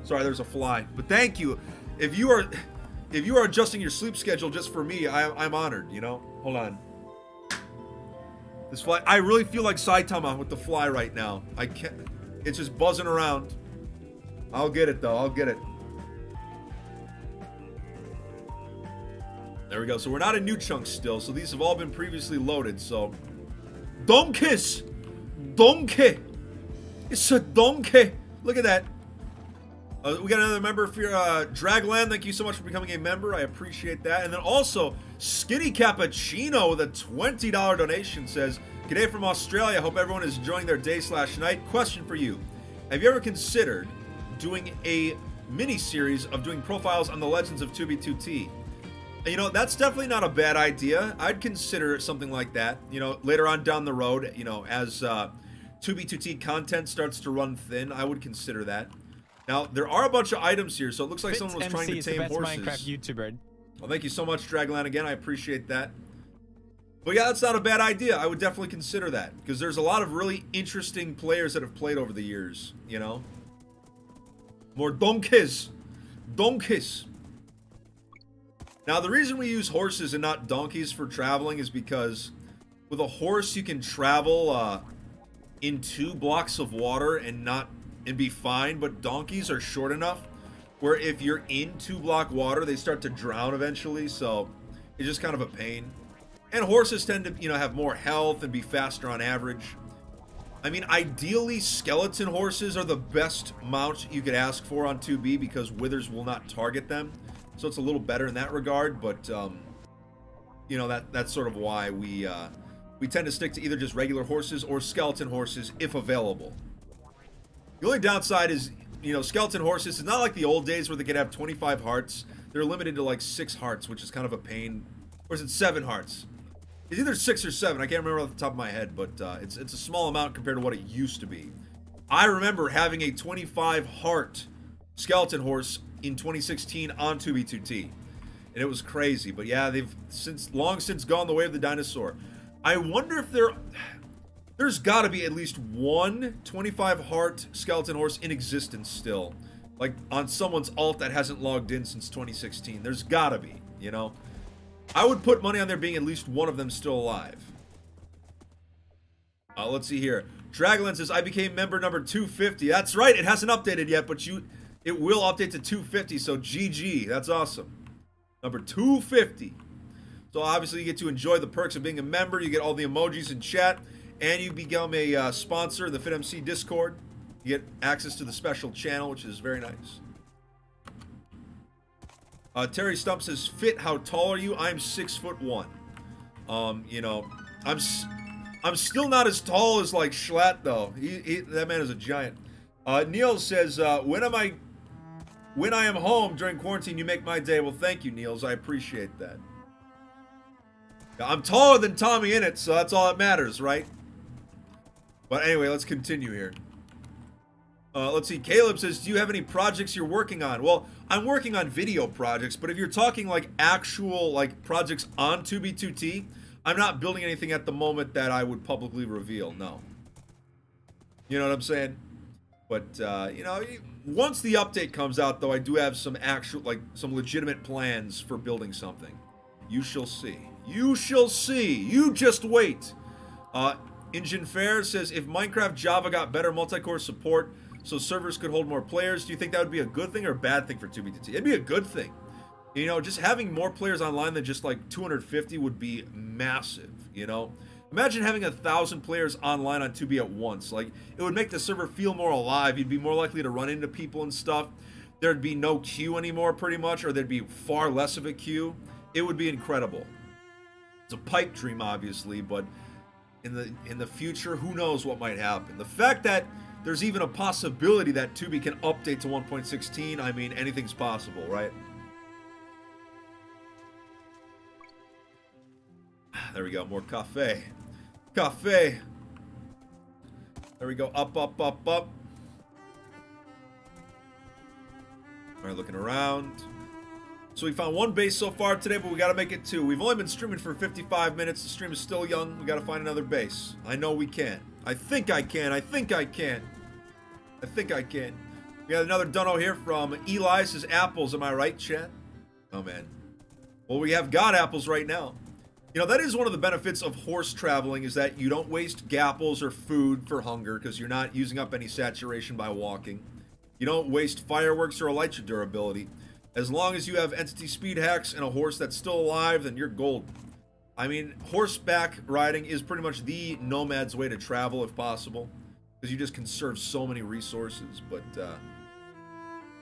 sorry, there's a fly. But thank you. If you are adjusting your sleep schedule just for me, I'm honored, you know? Hold on. This fly, I really feel like Saitama with the fly right now. I can't, it's just buzzing around. I'll get it though, I'll get it. There we go. So we're not in new chunks still, so these have all been previously loaded, so. Donkeys! Donkey! It's a donkey! Look at that. We got another member for your Dragland. Thank you so much for becoming a member. I appreciate that. And then also, Skinny Cappuccino with a $20 donation says, G'day from Australia. Hope everyone is enjoying their day/night. Question for you. Have you ever considered doing a mini-series of doing profiles on the legends of 2B2T? You know, that's definitely not a bad idea. I'd consider something like that, you know, later on down the road, you know, as 2B2T content starts to run thin, I would consider that. Now, there are a bunch of items here, so it looks like someone was trying to tame horses. Minecraft YouTuber. Well, thank you so much, Dragland, again. I appreciate that. But yeah, that's not a bad idea. I would definitely consider that, because there's a lot of really interesting players that have played over the years, you know? More donkeys. Donkeys. Now, the reason we use horses and not donkeys for traveling is because with a horse, you can travel in 2 blocks of water and be fine, but donkeys are short enough where if you're in 2-block water, they start to drown eventually, so it's just kind of a pain. And horses tend to, you know, have more health and be faster on average. I mean, ideally, skeleton horses are the best mount you could ask for on 2B because withers will not target them. So it's a little better in that regard, but, you know, that's sort of why we tend to stick to either just regular horses or skeleton horses if available. The only downside is, you know, skeleton horses, it's not like the old days where they could have 25 hearts. They're limited to like 6 hearts, which is kind of a pain. Or is it 7 hearts? It's either 6 or 7. I can't remember off the top of my head, but it's a small amount compared to what it used to be. I remember having a 25 heart skeleton horse in 2016 on 2B2T, and it was crazy. But yeah, they've long since gone the way of the dinosaur. I wonder if there's got to be at least one 25 heart skeleton horse in existence still, like on someone's alt that hasn't logged in since 2016. There's got to be, you know. I would put money on there being at least one of them still alive. Let's see here. Dragonland says, I became member number 250. That's right, it hasn't updated yet, but it will update to 250, so GG. That's awesome. Number 250. So obviously you get to enjoy the perks of being a member. You get all the emojis in chat, and you become a sponsor of the FitMC Discord. You get access to the special channel, which is very nice. Terry Stump says, Fit, how tall are you? I'm 6'1". You know, I'm still not as tall as like Schlatt though. That man is a giant. Neil says, when I am home during quarantine, you make my day. Well, thank you, Niels. I appreciate that. I'm taller than Tommy in it, so that's all that matters, right? But anyway, let's continue here. Let's see. Caleb says, do you have any projects you're working on? Well, I'm working on video projects, but if you're talking like actual like projects on 2B2T, I'm not building anything at the moment that I would publicly reveal. No. You know what I'm saying? But, you know, once the update comes out, though, I do have some actual, like, some legitimate plans for building something. You shall see. You shall see. You just wait. Engine Fair says, if Minecraft Java got better multi-core support so servers could hold more players, do you think that would be a good thing or a bad thing for 2B2T? It'd be a good thing. You know, just having more players online than just like 250 would be massive, you know? Imagine having 1,000 players online on 2B at once. Like, it would make the server feel more alive. You'd be more likely to run into people and stuff. There'd be no queue anymore, pretty much, or there'd be far less of a queue. It would be incredible. It's a pipe dream, obviously, but in the future, who knows what might happen. The fact that there's even a possibility that 2B can update to 1.16, I mean, anything's possible, right? There we go, more cafe. Cafe. There we go, up, up, up, up. All right, looking around. So we found 1 base so far today, but we got to make it 2. We've only been streaming for 55 minutes. The stream is still young. We got to find another base. I know we can. I think I can. I think I can. I think I can. We got another dono here from Eli. Says apples. Am I right, chat? Oh, man. Well, we have got apples right now. You know, that is one of the benefits of horse traveling, is that you don't waste gapples or food for hunger because you're not using up any saturation by walking. You don't waste fireworks or elytra durability. As long as you have entity speed hacks and a horse that's still alive, then you're golden. I mean, horseback riding is pretty much the nomad's way to travel if possible, because you just conserve so many resources. But,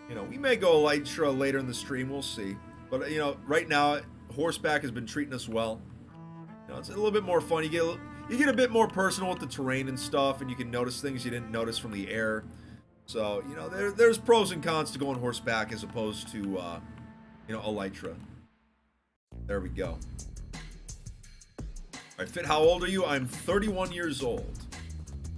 you know, we may go elytra later in the stream. We'll see. But, you know, right now, horseback has been treating us well. You know, it's a little bit more fun. You get a bit more personal with the terrain and stuff, and you can notice things you didn't notice from the air. So, you know, there's pros and cons to going horseback as opposed to, you know, elytra. There we go. All right, Fit, how old are you? I'm 31 years old.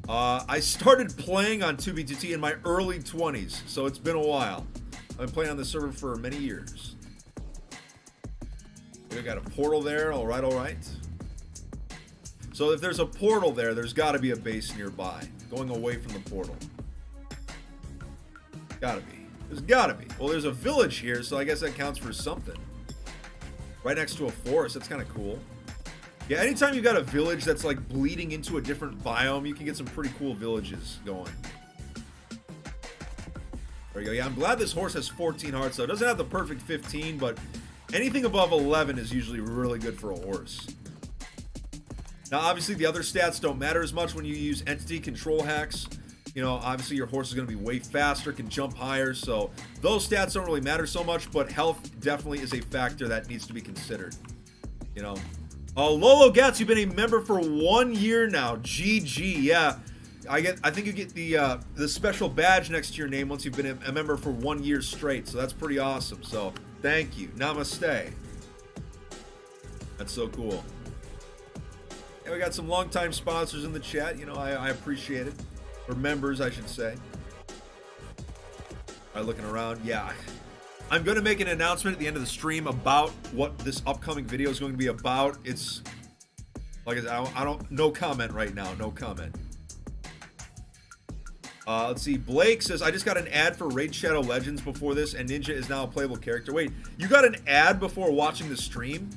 I started playing on 2B2T in my early 20s, so it's been a while. I've been playing on the server for many years. We got a portal there. All right, all right. So if there's a portal there, there's got to be a base nearby, going away from the portal. Gotta be. There's gotta be. Well, there's a village here, so I guess that counts for something. Right next to a forest. That's kind of cool. Yeah, anytime you got a village that's like bleeding into a different biome, you can get some pretty cool villages going. There we go. Yeah, I'm glad this horse has 14 hearts, though. It doesn't have the perfect 15, but anything above 11 is usually really good for a horse. Now, obviously, the other stats don't matter as much when you use entity control hacks. You know, obviously, your horse is going to be way faster, can jump higher, so those stats don't really matter so much, but health definitely is a factor that needs to be considered. You know. Lolo Gats, you've been a member for 1 year now. GG, yeah. I think you get the special badge next to your name once you've been a member for 1 year straight, so that's pretty awesome. So, thank you. Namaste. That's so cool. Yeah, we got some longtime sponsors in the chat. You know, I appreciate it. Or members, I should say. All right, looking around. Yeah. I'm going to make an announcement at the end of the stream about what this upcoming video is going to be about. It's, like I said, no comment right now. No comment. Let's see. Blake says, I just got an ad for Raid Shadow Legends before this, and Ninja is now a playable character. Wait, you got an ad before watching the stream?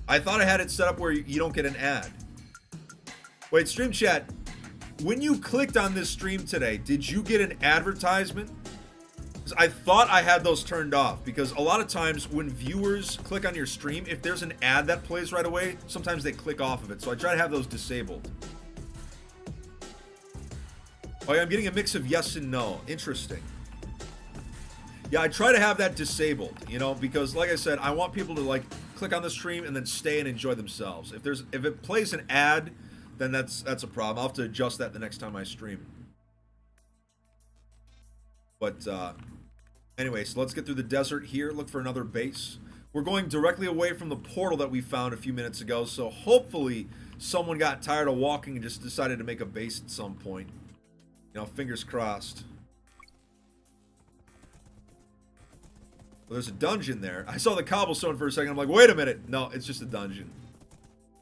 I thought I had it set up where you don't get an ad. Wait, stream chat. When you clicked on this stream today, did you get an advertisement? Because I thought I had those turned off, because a lot of times when viewers click on your stream, if there's an ad that plays right away, sometimes they click off of it. So I try to have those disabled. Oh yeah, I'm getting a mix of yes and no. Interesting. Yeah, I try to have that disabled, you know, because like I said, I want people to like click on the stream and then stay and enjoy themselves. If it plays an ad, then that's a problem. I'll have to adjust that the next time I stream. But anyway, so let's get through the desert here, look for another base. We're going directly away from the portal that we found a few minutes ago, so hopefully someone got tired of walking and just decided to make a base at some point. You know, fingers crossed. Well, there's a dungeon there. I saw the cobblestone for a second. I'm like, wait a minute. No, it's just a dungeon.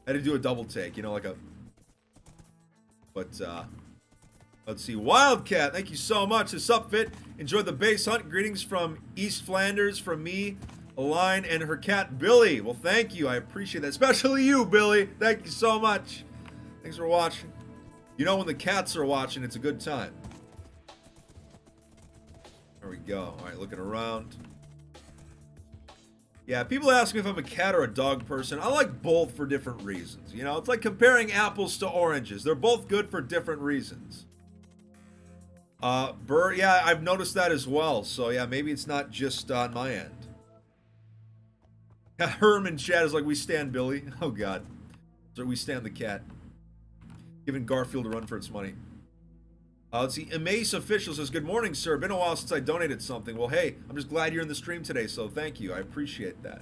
I had to do a double take, you know, like a... But, let's see. Wildcat, thank you so much. What's up, Fit? Enjoy the base hunt. Greetings from East Flanders from me, Aline, and her cat, Billy. Well, thank you. I appreciate that. Especially you, Billy. Thank you so much. Thanks for watching. You know, when the cats are watching, it's a good time. There we go. All right, looking around. Yeah, people ask me if I'm a cat or a dog person. I like both for different reasons. You know, it's like comparing apples to oranges. They're both good for different reasons. Burr, yeah, I've noticed that as well. So, yeah, maybe it's not just on my end. Herman chat is like, we stand Billy. Oh, God. So we stand the cat. Giving Garfield a run for its money. Let's see. Amaze Official says, good morning, sir. Been a while since I donated something. Well, hey, I'm just glad you're in the stream today, so thank you. I appreciate that.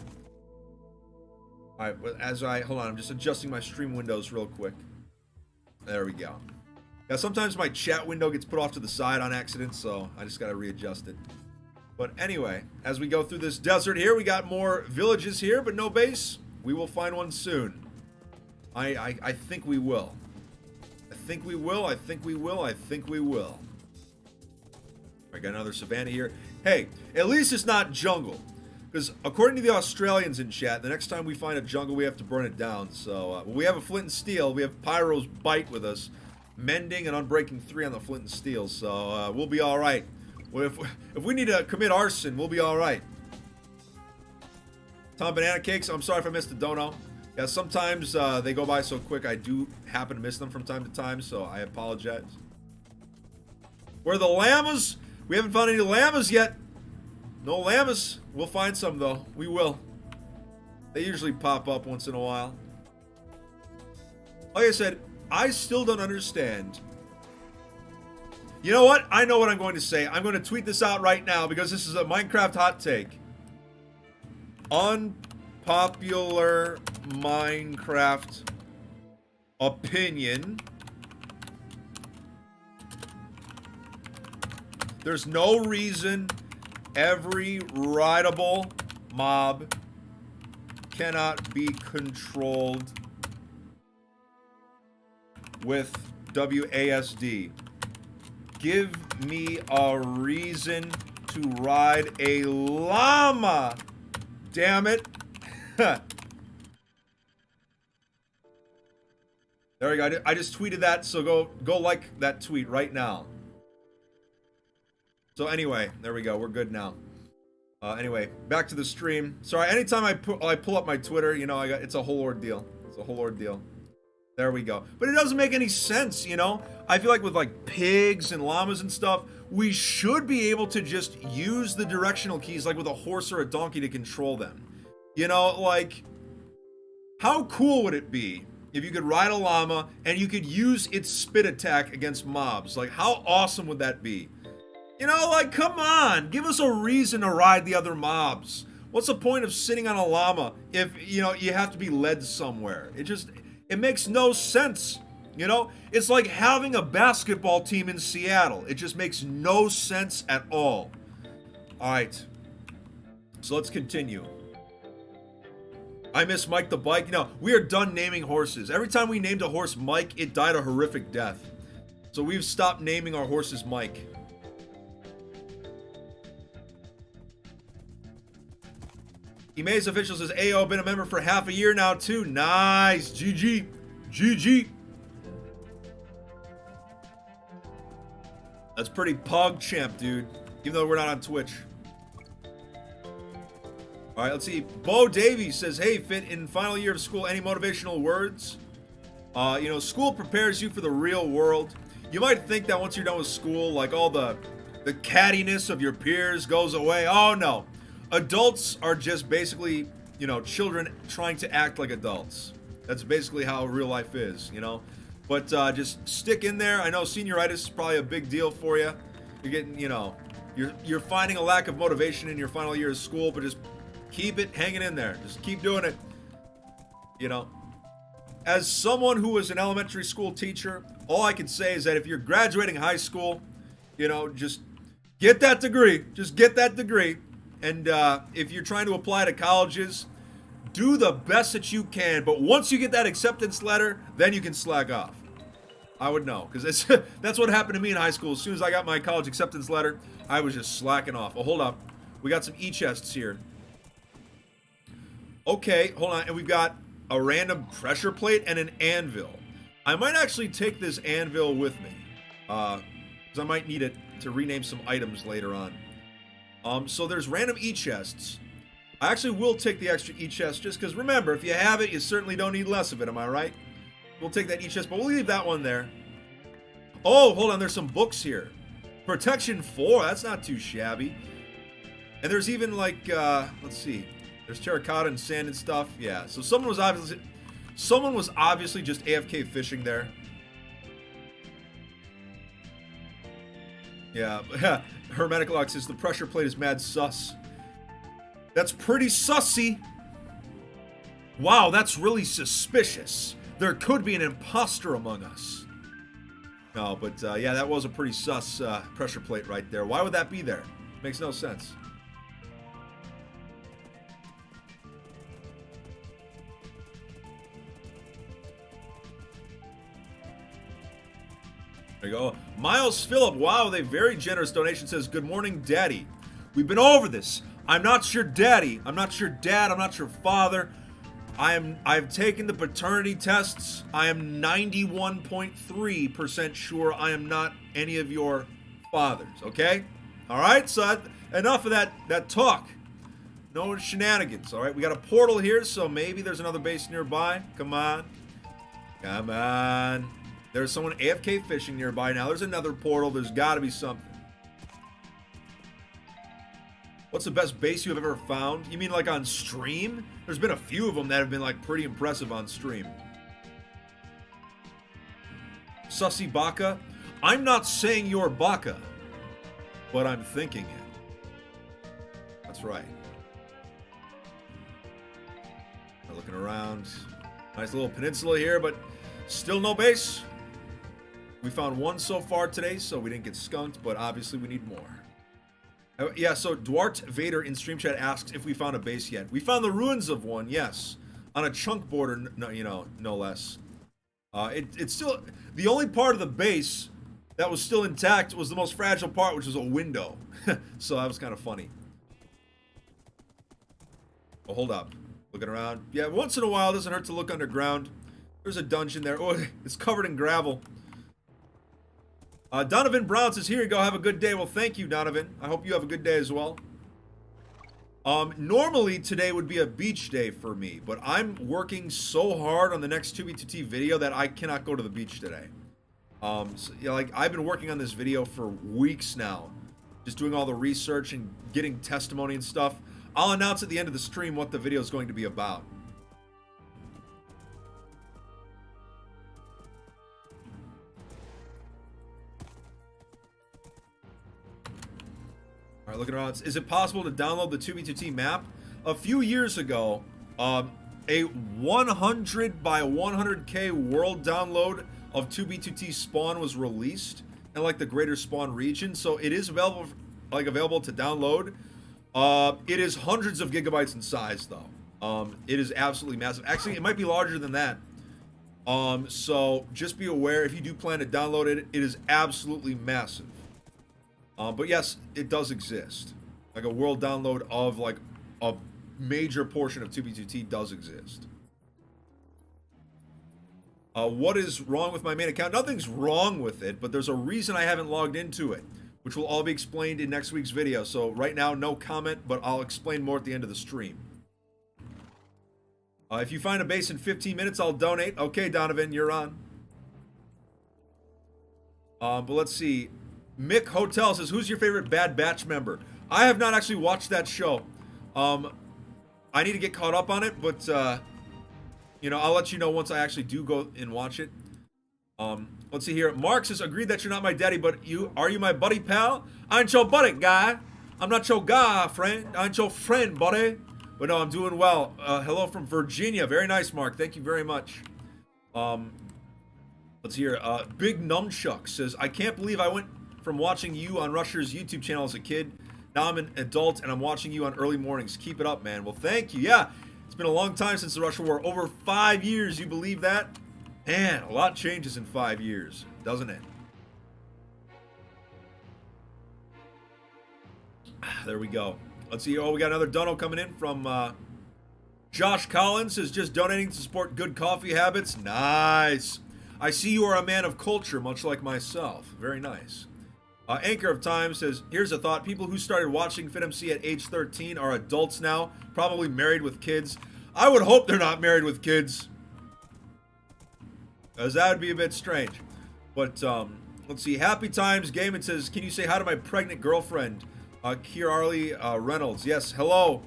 All right, hold on, I'm just adjusting my stream windows real quick. There we go. Yeah, sometimes my chat window gets put off to the side on accident, so I just got to readjust it. But anyway, as we go through this desert here, we got more villages here, but no base. We will find one soon. I think we will. I think we will. I think we will. I think we will. I got another savannah here. Hey, at least it's not jungle. Because according to the Australians in chat, the next time we find a jungle, we have to burn it down. So we have a flint and steel. We have Pyro's bite with us. Mending and unbreaking 3 on the flint and steel. So we'll be all right. Well, if we need to commit arson, we'll be all right. Tom Banana Cakes, I'm sorry if I missed the dono. Yeah, sometimes they go by so quick, I do happen to miss them from time to time, so I apologize. Where are the llamas? We haven't found any llamas yet. No llamas. We'll find some, though. We will. They usually pop up once in a while. Like I said, I still don't understand. You know what? I know what I'm going to say. I'm going to tweet this out right now because this is a Minecraft hot take. Unpopular Minecraft opinion. There's no reason every rideable mob cannot be controlled with WASD. Give me a reason to ride a llama. Damn it. There we go. I just tweeted that, so go like that tweet right now. So anyway, there we go. We're good now. Anyway, back to the stream. Sorry, anytime I pull up my Twitter, you know, it's a whole ordeal. It's a whole ordeal. There we go. But it doesn't make any sense, you know? I feel like with like pigs and llamas and stuff, we should be able to just use the directional keys like with a horse or a donkey to control them. You know, like, how cool would it be if you could ride a llama and you could use its spit attack against mobs? Like, how awesome would that be? You know, like, come on, give us a reason to ride the other mobs. What's the point of sitting on a llama if, you know, you have to be led somewhere? It makes no sense, you know? It's like having a basketball team in Seattle. It just makes no sense at all. All right, so let's continue. I miss Mike the Bike. No, we are done naming horses. Every time we named a horse Mike, it died a horrific death. So we've stopped naming our horses Mike. Ime's official says, Ayo, been a member for half a year now too. Nice. GG. GG. That's pretty pog champ, dude. Even though we're not on Twitch. All right, let's see. Bo Davies says, hey, Fit, in final year of school, any motivational words? You know, school prepares you for the real world. You might think that once you're done with school, like all the cattiness of your peers goes away. Oh, no. Adults are just basically, you know, children trying to act like adults. That's basically how real life is, you know. But just stick in there. I know senioritis is probably a big deal for you. You're getting, you know, you're finding a lack of motivation in your final year of school, but just keep it hanging in there. Just keep doing it. You know, as someone who was an elementary school teacher, all I can say is that if you're graduating high school, you know, just get that degree. Just get that degree. And if you're trying to apply to colleges, do the best that you can. But once you get that acceptance letter, then you can slack off. I would know, because that's what happened to me in high school. As soon as I got my college acceptance letter, I was just slacking off. Oh, hold up. We got some e-chests here. Okay, hold on. And we've got a random pressure plate and an anvil. I might actually take this anvil with me, because I might need it to rename some items later on. So there's random e-chests. I actually will take the extra e-chest just because, remember, if you have it, you certainly don't need less of it, am I right? We'll take that e-chest, but we'll leave that one there. Oh, hold on, there's some books here. Protection 4, that's not too shabby. And there's even like, let's see. There's terracotta and sand and stuff. Yeah, so someone was obviously just AFK fishing there. Yeah, Hermetic Lock says the pressure plate is mad sus. That's pretty sussy. Wow, that's really suspicious. There could be an imposter among us. No, but yeah, that was a pretty sus pressure plate right there. Why would that be there? Makes no sense. There you go. Miles Phillip, wow, they very generous donation, says, good morning, Daddy. We've been over this. I'm not sure Daddy. I'm not sure Dad. I'm not sure Father. I've taken the paternity tests. I am 91.3% sure I am not any of your fathers, okay? All right, so enough of that talk. No shenanigans, all right? We got a portal here, so maybe there's another base nearby. Come on. Come on. There's someone AFK fishing nearby. Now there's another portal. There's got to be something. What's the best base you have ever found? You mean like on stream? There's been a few of them that have been like pretty impressive on stream. Sussy Baka. I'm not saying you're Baka, but I'm thinking it. That's right. I'm looking around. Nice little peninsula here, but still no base. We found one so far today, so we didn't get skunked, but obviously we need more. Yeah, so Dwart Vader in Stream Chat asks if we found a base yet. We found the ruins of one, yes. On a chunk border, no, you know, no less. It's still... The only part of the base that was still intact was the most fragile part, which was a window. So that was kind of funny. Oh, hold up. Looking around. Yeah, once in a while, it doesn't hurt to look underground. There's a dungeon there. Oh, it's covered in gravel. Donovan Brown says, here you go, have a good day. Well, thank you, Donovan. I hope you have a good day as well. Normally today would be a beach day for me, but I'm working so hard on the next 2B2T video that I cannot go to the beach today. So, you know, like I've been working on this video for weeks now, just doing all the research and getting testimony and stuff. I'll announce at the end of the stream what the video is going to be about. All right, looking around. Is it possible to download the 2B2T map? A few years ago, a 100 by 100K world download of 2B2T Spawn was released in like the greater Spawn region, so it is available, available to download. It is hundreds of gigabytes in size, though. It is absolutely massive. Actually, it might be larger than that. So just be aware if you do plan to download it. It is absolutely massive. But yes, it does exist. Like a world download of like a major portion of 2B2T does exist. What is wrong with my main account? Nothing's wrong with it, but there's a reason I haven't logged into it, which will all be explained in next week's video. So right now, no comment, but I'll explain more at the end of the stream. If you find a base in 15 minutes, I'll donate. Okay, Donovan, you're on. But let's see. Mick Hotel says, who's your favorite Bad Batch member? I have not actually watched that show. I need to get caught up on it, but, you know, I'll let you know once I actually do go and watch it. Let's see here. Mark says, agreed that you're not my daddy, but are you my buddy, pal? I ain't your buddy, guy. I'm not your guy, friend. I ain't your friend, buddy. But no, I'm doing well. Hello from Virginia. Very nice, Mark. Thank you very much. Let's hear. Big Nunchuck says, I can't believe I went from watching you on Rusher's YouTube channel as a kid. Now I'm an adult and I'm watching you on early mornings. Keep it up, man. Well, thank you. Yeah, it's been a long time since the Rusher War. Over 5 years, you believe that? Man, a lot changes in 5 years, doesn't it? There we go. Let's see. Oh, we got another dono coming in from Josh Collins. Is just donating to support good coffee habits. Nice. I see you are a man of culture, much like myself. Very nice. Anchor of Time says, here's a thought. People who started watching FitMC at age 13 are adults now, probably married with kids. I would hope they're not married with kids, as that would be a bit strange. But let's see. Happy Times Game, it says, can you say hi to my pregnant girlfriend, Kierarly Reynolds? Yes, hello.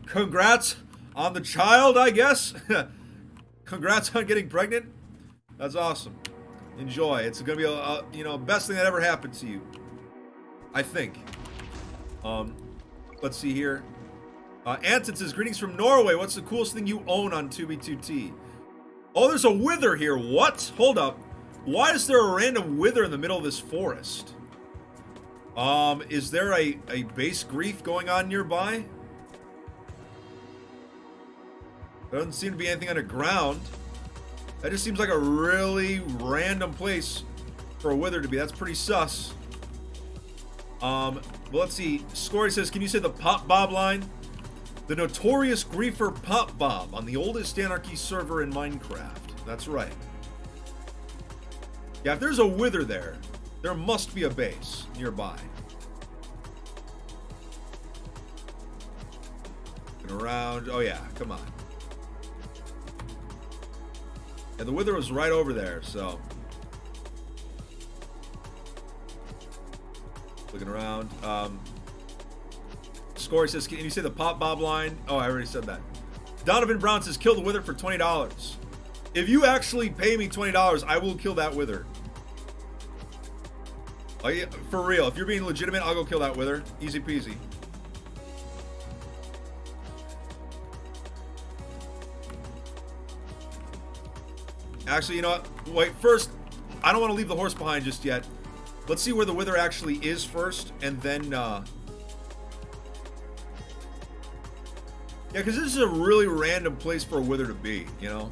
Congrats on the child, I guess. Congrats on getting pregnant. That's awesome. Enjoy. It's gonna be a you know, best thing that ever happened to you, I think. Let's see here. Anton says, greetings from Norway. What's the coolest thing you own on 2B2T? Oh, there's a wither here. What? Hold up. Why is there a random wither in the middle of this forest? Is there a base grief going on nearby? There doesn't seem to be anything underground. That just seems like a really random place for a wither to be. That's pretty sus. Well, let's see. Scory says, can you say the Pop Bob line? The notorious griefer Pop Bob on the oldest anarchy server in Minecraft. That's right. Yeah, if there's a wither there, there must be a base nearby. Looking around. Oh yeah, come on. Yeah, the wither was right over there, so. Looking around. Scory says, can you say the Pop Bob line? Oh, I already said that. Donovan Brown says, kill the wither for $20. If you actually pay me $20, I will kill that wither. Like, for real, if you're being legitimate, I'll go kill that wither. Easy peasy. Actually, you know what? Wait, first, I don't want to leave the horse behind just yet. Let's see where the wither actually is first, and then, yeah, because this is a really random place for a wither to be, you know?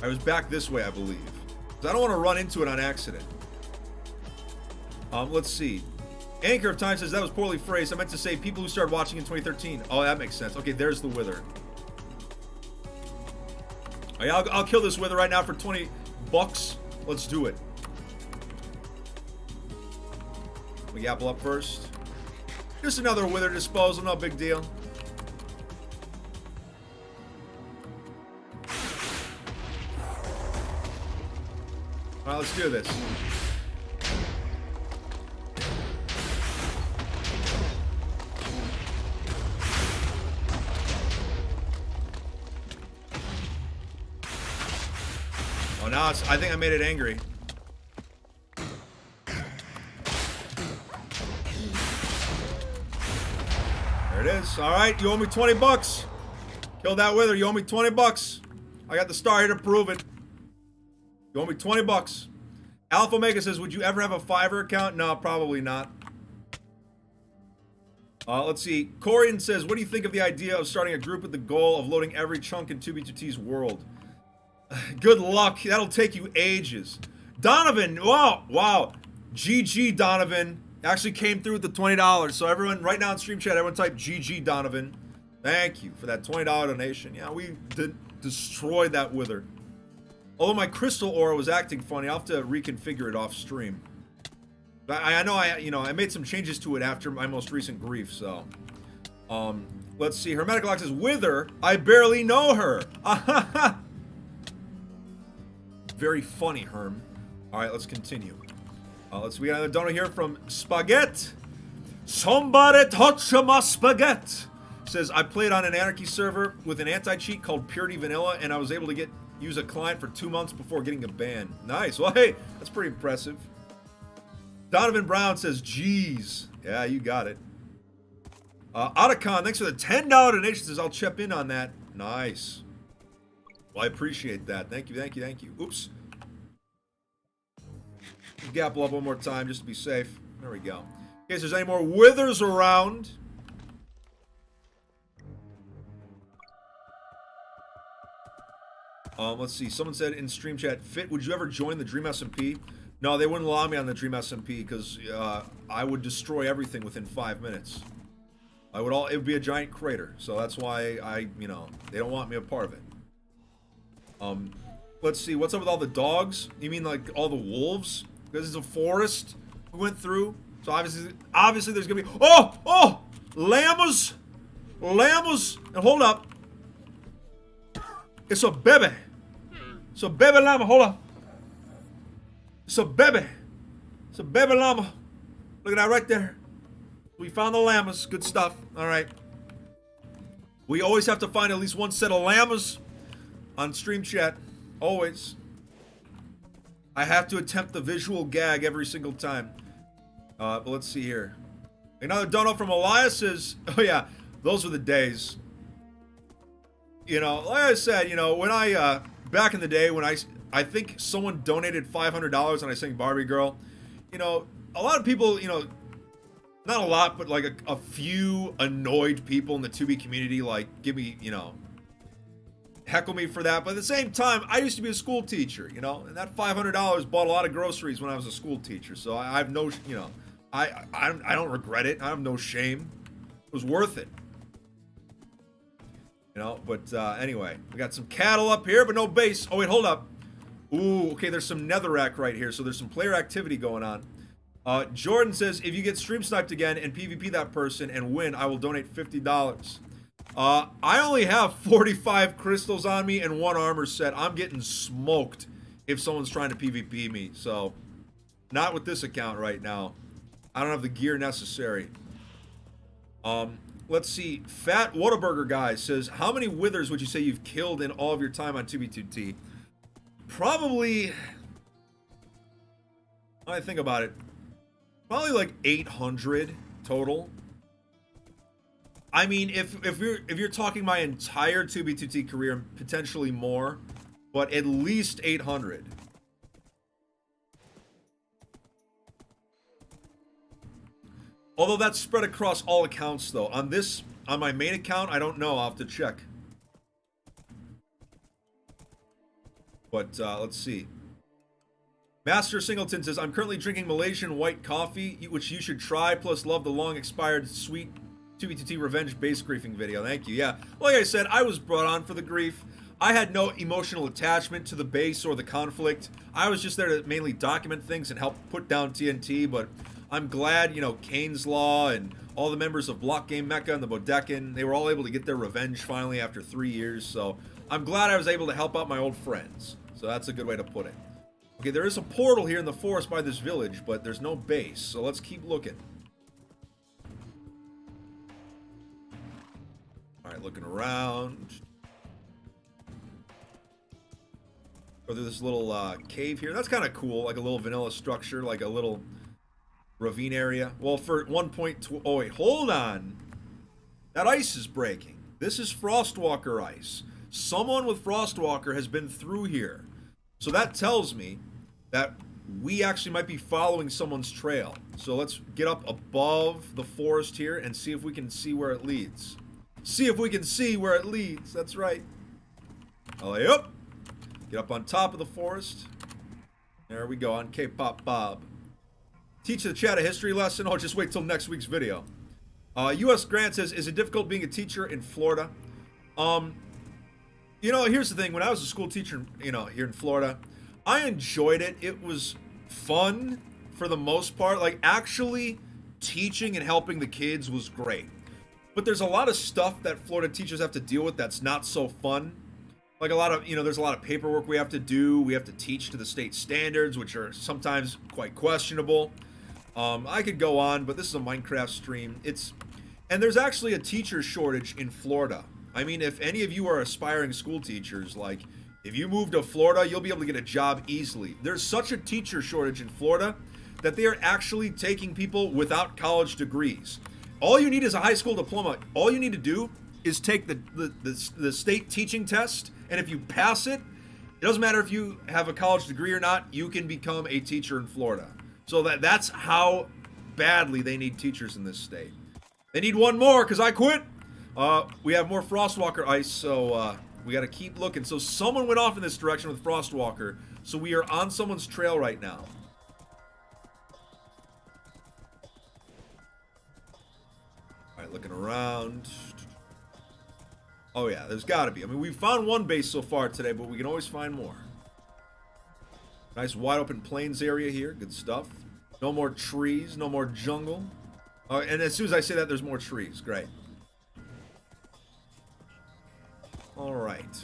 I was back this way, I believe. I don't want to run into it on accident. Let's see. Anchor of Time says, that was poorly phrased. I meant to say people who started watching in 2013. Oh, that makes sense. Okay, there's the wither. Oh, yeah, I'll kill this wither right now for $20 bucks. Let's do it. We apple up first. Just another wither disposal, no big deal. Alright, let's do this. Oh, now it's, I think I made it angry. There it is. Alright, you owe me 20 bucks. Kill that wither, you owe me 20 bucks. I got the star here to prove it. You owe me 20 bucks. Alpha Omega says, would you ever have a Fiverr account? No, probably not. Let's see. Corian says, what do you think of the idea of starting a group with the goal of loading every chunk in 2B2T's world? Good luck. That'll take you ages. Donovan, wow. GG Donovan. Actually came through with the $20. So everyone, right now in stream chat, everyone type GG Donovan. Thank you for that $20 donation. Yeah, we destroyed that wither. Although my crystal aura was acting funny, I'll have to reconfigure it off stream. I know I made some changes to it after my most recent grief, so. Let's see. Hermetic Lock says, Wither, I barely know her. Very funny, Herm. Alright, let's continue. We got another donut here from Spaghetti. Somebody touch my spaghetti. Says, I played on an anarchy server with an anti-cheat called Purity Vanilla, and I was able to use a client for 2 months before getting a ban. Nice. Well, hey, that's pretty impressive. Donovan Brown says, geez. Yeah, you got it. Otacon, thanks for the $10 donation. Says, I'll chip in on that. Nice. Well, I appreciate that. Thank you. Oops. Gapple up one more time just to be safe. There we go. In case there's any more withers around. Let's see. Someone said in stream chat, Fit, would you ever join the Dream SMP? No, they wouldn't allow me on the Dream SMP because I would destroy everything within 5 minutes. It would be a giant crater. So that's why they don't want me a part of it. Let's see. What's up with all the dogs? You mean like all the wolves? Because it's a forest we went through. So obviously there's gonna be llamas, and hold up. It's a baby. It's a baby llama. Hold up. It's a baby. It's a baby llama. Look at that right there. We found the llamas. Good stuff. All right. We always have to find at least one set of llamas on stream chat. Always. I have to attempt the visual gag every single time. But let's see here. Another donut from Elias says, oh yeah, those were the days. Like I said, when back in the day when I think someone donated $500 and I sang Barbie Girl, a lot of people, not a lot, but like a few annoyed people in the 2B community, like, give me, heckle me for that. But at the same time, I used to be a school teacher, and that $500 bought a lot of groceries when I was a school teacher. So I have no, I don't regret it. I have no shame. It was worth it. But anyway, we got some cattle up here, but no base. Oh, wait, hold up. Ooh, okay, there's some netherrack right here, so there's some player activity going on. Jordan says, if you get stream sniped again and PvP that person and win, I will donate $50. I only have 45 crystals on me and 1 armor set. I'm getting smoked if someone's trying to PvP me, so not with this account right now. I don't have the gear necessary. Let's see. Fat Whataburger guy says, how many withers would you say you've killed in all of your time on 2B2T? Probably, when I think about it, probably like 800 total. I mean, if you're talking my entire 2B2T career, potentially more, but at least 800. Although that's spread across all accounts, though. On my main account, I don't know. I'll have to check. But let's see. Master Singleton says, I'm currently drinking Malaysian white coffee, which you should try, plus love the long expired sweet 2B2T revenge base griefing video. Thank you. Yeah, like I said, I was brought on for the grief. I had no emotional attachment to the base or the conflict. I was just there to mainly document things and help put down TNT, but I'm glad, you know, Kane's Law and all the members of Block Game Mecca and the Bodecan, they were all able to get their revenge finally after 3 years, so I'm glad I was able to help out my old friends. So that's a good way to put it. Okay, there is a portal here in the forest by this village, but there's no base, so let's keep looking. Alright, looking around. Go through this little cave here. That's kind of cool, like a little vanilla structure, like a little ravine area. Well, for 1.2... Oh, wait, hold on. That ice is breaking. This is Frostwalker ice. Someone with Frostwalker has been through here. So that tells me that we actually might be following someone's trail. So let's get up above the forest here and see if we can see where it leads. See if we can see where it leads. That's right. Alley up. Get up on top of the forest. There we go, on K-Pop Bob. Teach the chat a history lesson. Oh, just wait till next week's video. U.S. Grant says, is it difficult being a teacher in Florida? You know, here's the thing. When I was a school teacher, you know, here in Florida, I enjoyed it. It was fun for the most part. Like, actually teaching and helping the kids was great. But there's a lot of stuff that Florida teachers have to deal with that's not so fun. Like a lot of, you know, there's a lot of paperwork we have to do. We have to teach to the state standards, which are sometimes quite questionable. I could go on, but this is a Minecraft stream. And there's actually a teacher shortage in Florida. I mean, if any of you are aspiring school teachers, like, if you move to Florida, you'll be able to get a job easily. There's such a teacher shortage in Florida that they are actually taking people without college degrees. All you need is a high school diploma. All you need to do is take the state teaching test, and if you pass it, it doesn't matter if you have a college degree or not, you can become a teacher in Florida. So that's how badly they need teachers in this state. They need one more, because I quit. We have more Frostwalker ice, so we got to keep looking. So someone went off in this direction with Frostwalker, so we are on someone's trail right now. Alright, looking around. Oh yeah, there's got to be. I mean, we've found one base so far today, but we can always find more. Nice wide open plains area here. Good stuff. No more trees, no more jungle. And as soon as I say that, there's more trees. Great. Alright.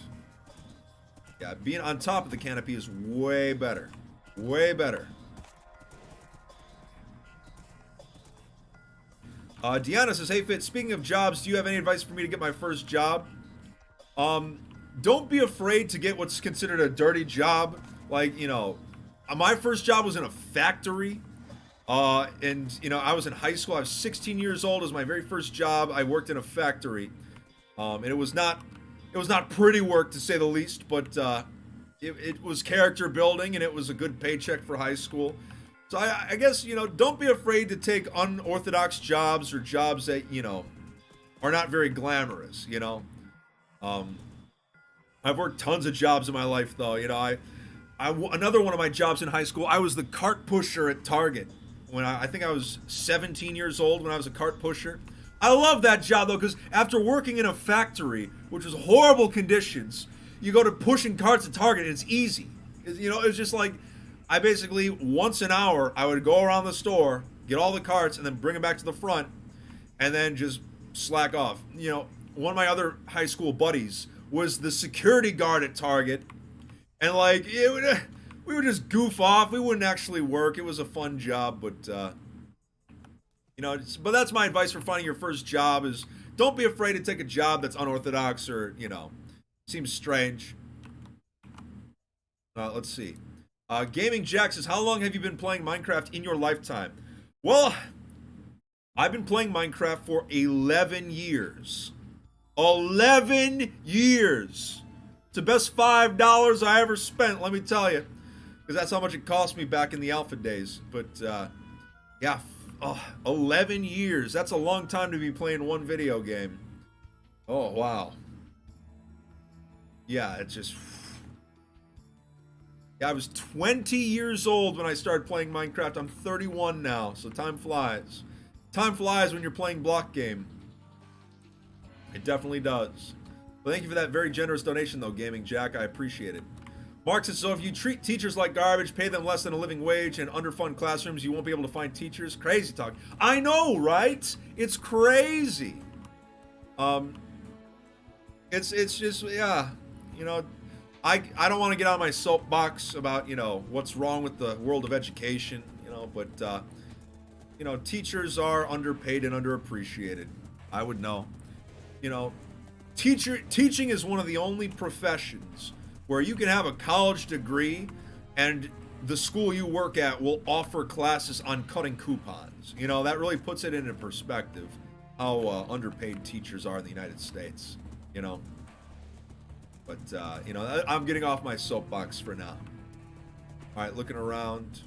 Yeah, being on top of the canopy is way better. Way better. Deanna says, hey Fit, speaking of jobs, do you have any advice for me to get my first job? Don't be afraid to get what's considered a dirty job. Like, you know, my first job was in a factory. And, you know, I was in high school. I was 16 years old. It was my very first job. I worked in a factory. And it was not pretty work, to say the least, but it was character building, and it was a good paycheck for high school. So I guess, you know, don't be afraid to take unorthodox jobs or jobs that, you know, are not very glamorous, you know. I've worked tons of jobs in my life, though. You know, another one of my jobs in high school, I was the cart pusher at Target. When I think I was 17 years old when I was a cart pusher. I love that job, though, because after working in a factory, which was horrible conditions, you go to pushing carts at Target, and it's easy. You know, it's just like, I basically, once an hour, I would go around the store, get all the carts, and then bring them back to the front, and then just slack off. You know, one of my other high school buddies was the security guard at Target, and like, we would just goof off. We wouldn't actually work. It was a fun job, but, you know, but that's my advice for finding your first job is don't be afraid to take a job that's unorthodox or, you know, seems strange. Let's see. Gaming Jack says, how long have you been playing Minecraft in your lifetime? Well, I've been playing Minecraft for 11 years. 11 years. It's the best $5 I ever spent, let me tell you. Because that's how much it cost me back in the alpha days. But, yeah, 11 years. That's a long time to be playing one video game. Oh, wow. Yeah, it's just... Yeah, I was 20 years old when I started playing Minecraft. I'm 31 now, so time flies. Time flies when you're playing block game. It definitely does. But thank you for that very generous donation, though, Gaming Jack. I appreciate it. Mark says, so if you treat teachers like garbage, pay them less than a living wage, and underfund classrooms, you won't be able to find teachers? Crazy talk. I know, right? It's crazy. It's just, yeah. You know, I don't want to get on my soapbox about, you know, what's wrong with the world of education, you know, but, you know, teachers are underpaid and underappreciated. I would know. You know, teaching is one of the only professions where you can have a college degree and the school you work at will offer classes on cutting coupons. You know, that really puts it into perspective how underpaid teachers are in the United States, you know. But, you know, I'm getting off my soapbox for now. All right, looking around.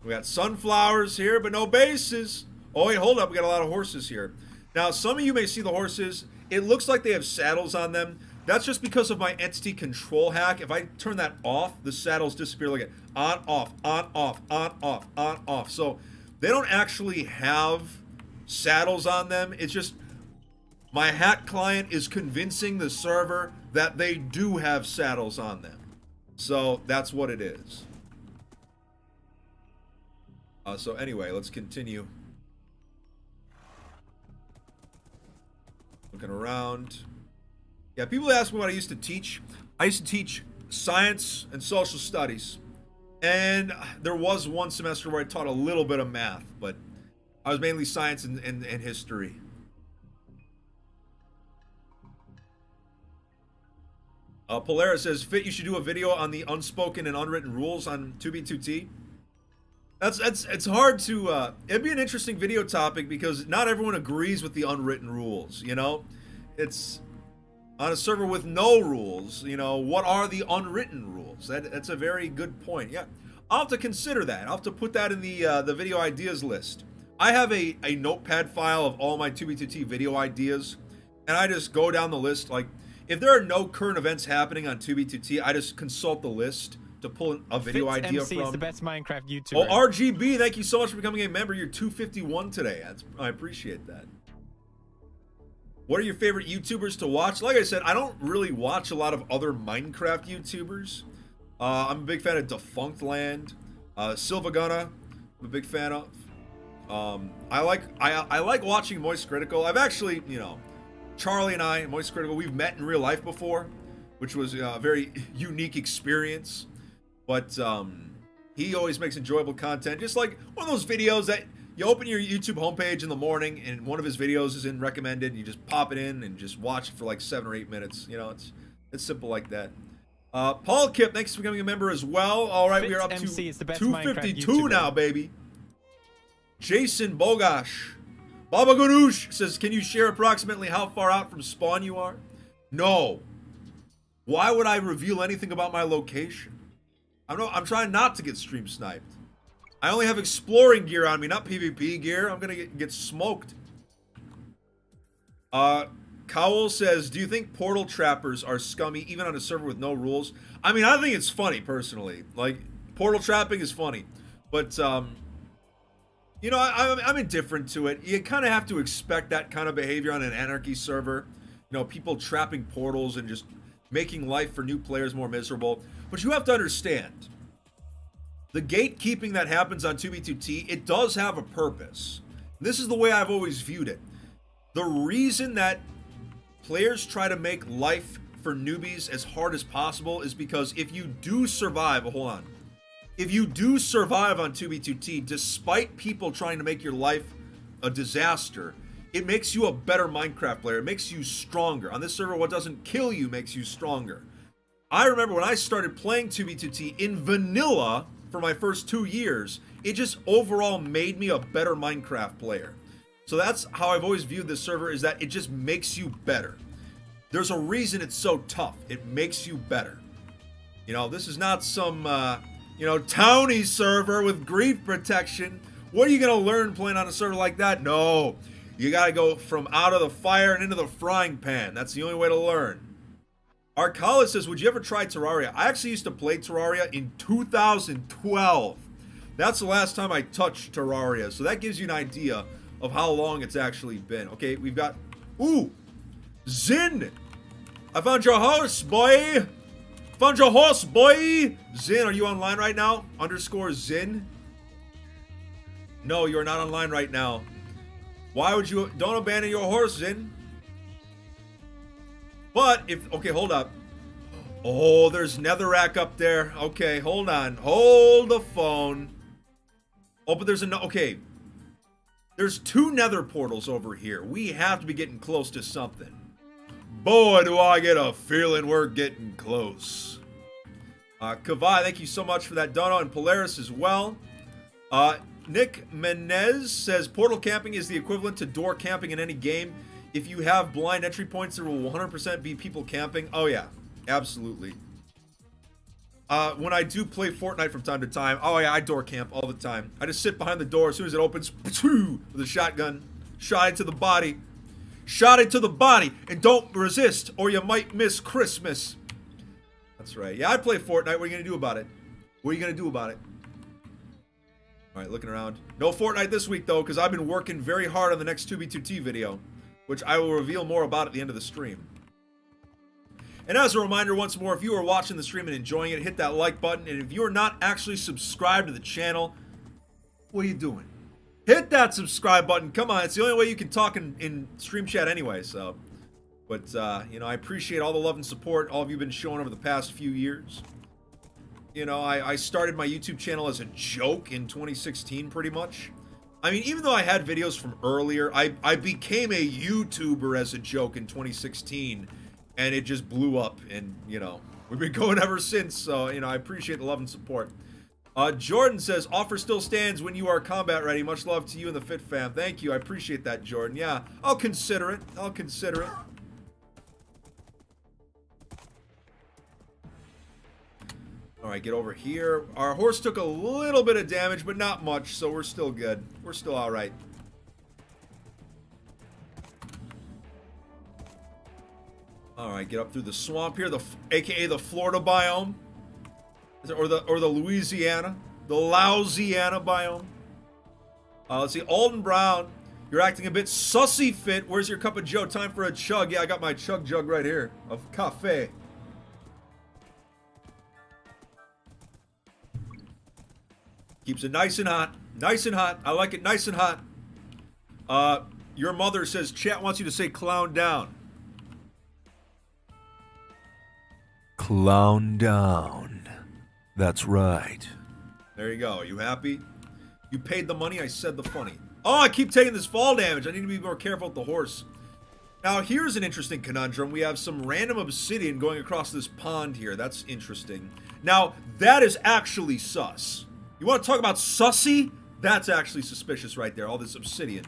We got sunflowers here, but no bases. Oh, wait, hold up. We got a lot of horses here. Now, some of you may see the horses. It looks like they have saddles on them. That's just because of my entity control hack. If I turn that off, the saddles disappear. Look at on, off, on, off, on, off, on, off. So they don't actually have saddles on them. It's just my hack client is convincing the server that they do have saddles on them. So that's what it is. So anyway, let's continue. Looking around. Yeah, people ask me what I used to teach. I used to teach science and social studies. And there was one semester where I taught a little bit of math, but I was mainly science and history. Polaris says, Fit, you should do a video on the unspoken and unwritten rules on 2B2T. It's hard to, it'd be an interesting video topic because not everyone agrees with the unwritten rules, you know? It's on a server with no rules, you know, what are the unwritten rules? That's a very good point. Yeah, I'll have to consider that. I'll have to put that in the video ideas list. I have a notepad file of all my 2B2T video ideas, and I just go down the list. Like, if there are no current events happening on 2B2T, I just consult the list to pull a video idea from. FitMC is the best Minecraft YouTuber. Oh, RGB, thank you so much for becoming a member. You're 251 today. I appreciate that. What are your favorite YouTubers to watch? Like I said, I don't really watch a lot of other Minecraft YouTubers. I'm a big fan of Defunct Land, Silvagunna. I'm a big fan of. I like watching Moist Critical. I've actually, you know, Charlie and I, Moist Critical, we've met in real life before, which was a very unique experience. But he always makes enjoyable content, just like one of those videos that you open your YouTube homepage in the morning and one of his videos is in recommended, and you just pop it in and just watch it for like 7 or 8 minutes. You know, it's simple like that. Paul Kip, thanks for becoming a member as well. All right, we are up to 252 now, baby. Jason Bogash. Baba Ganoush says, can you share approximately how far out from spawn you are? No. Why would I reveal anything about my location? I'm trying not to get stream sniped. I only have exploring gear on me, not PvP gear. I'm gonna get smoked. Cowell says, do you think portal trappers are scummy even on a server with no rules? I mean, I think it's funny, personally. Like, portal trapping is funny. But, you know, I'm indifferent to it. You kind of have to expect that kind of behavior on an anarchy server. You know, people trapping portals and just making life for new players more miserable. But you have to understand, the gatekeeping that happens on 2B2T, it does have a purpose. This is the way I've always viewed it. The reason that players try to make life for newbies as hard as possible is because if you do survive, hold on. If you do survive on 2B2T, despite people trying to make your life a disaster, it makes you a better Minecraft player. It makes you stronger. On this server, what doesn't kill you makes you stronger. I remember when I started playing 2B2T in vanilla for my first 2 years, it just overall made me a better Minecraft player. So that's how I've always viewed this server, is that it just makes you better. There's a reason it's so tough. It makes you better. You know, this is not some, you know, townie server with grief protection. What are you going to learn playing on a server like that? No, you got to go from out of the fire and into the frying pan. That's the only way to learn. Arcala says, would you ever try Terraria? I actually used to play Terraria in 2012. That's the last time I touched Terraria. So that gives you an idea of how long it's actually been. Okay, we've got, ooh, Zin. I found your horse, boy. Found your horse, boy. Zin, are you online right now? Underscore Zin. No, you're not online right now. Why would you? Don't abandon your horse, Zin. But if, okay, hold up. Oh, there's Netherrack up there. Okay, hold on. Hold the phone. Oh, but there's okay. There's 2 nether portals over here. We have to be getting close to something. Boy, do I get a feeling we're getting close. Kavai, thank you so much for that dono, and Polaris as well. Nick Menez says, portal camping is the equivalent to door camping in any game. If you have blind entry points, there will 100% be people camping. Oh yeah, absolutely. When I do play Fortnite from time to time, oh yeah, I door camp all the time. I just sit behind the door as soon as it opens, with a shotgun, shot it to the body. Shot it to the body, and don't resist, or you might miss Christmas. That's right. Yeah, I play Fortnite. What are you going to do about it? What are you going to do about it? All right, looking around. No Fortnite this week, though, because I've been working very hard on the next 2B2T video, which I will reveal more about at the end of the stream. And as a reminder, once more, if you are watching the stream and enjoying it, hit that like button. And if you are not actually subscribed to the channel, what are you doing? Hit that subscribe button. Come on, it's the only way you can talk in stream chat anyway, so. But, you know, I appreciate all the love and support all of you have been showing over the past few years. You know, I started my YouTube channel as a joke in 2016, pretty much. I mean, even though I had videos from earlier, I became a YouTuber as a joke in 2016, and it just blew up, and, you know, we've been going ever since, so, you know, I appreciate the love and support. Jordan says, offer still stands when you are combat ready. Much love to you and the Fit fam. Thank you. I appreciate that, Jordan. Yeah, I'll consider it. I'll consider it. All right, get over here. Our horse took a little bit of damage, but not much, so we're still good. We're still all right. All right, get up through the swamp here, aka the Florida biome. Or the Louisiana, the Louisiana biome. Let's see, Alden Brown, you're acting a bit sussy, Fit. Where's your cup of joe? Time for a chug. Yeah, I got my chug jug right here of cafe. Keeps it nice and hot. Nice and hot. I like it nice and hot. Your mother says chat wants you to say clown down. Clown down. That's right. There you go. You happy? You paid the money, I said the funny. Oh, I keep taking this fall damage. I need to be more careful with the horse. Now, here's an interesting conundrum. We have some random obsidian going across this pond here. That's interesting. Now, that is actually sus. You want to talk about sussy? That's actually suspicious right there, all this obsidian.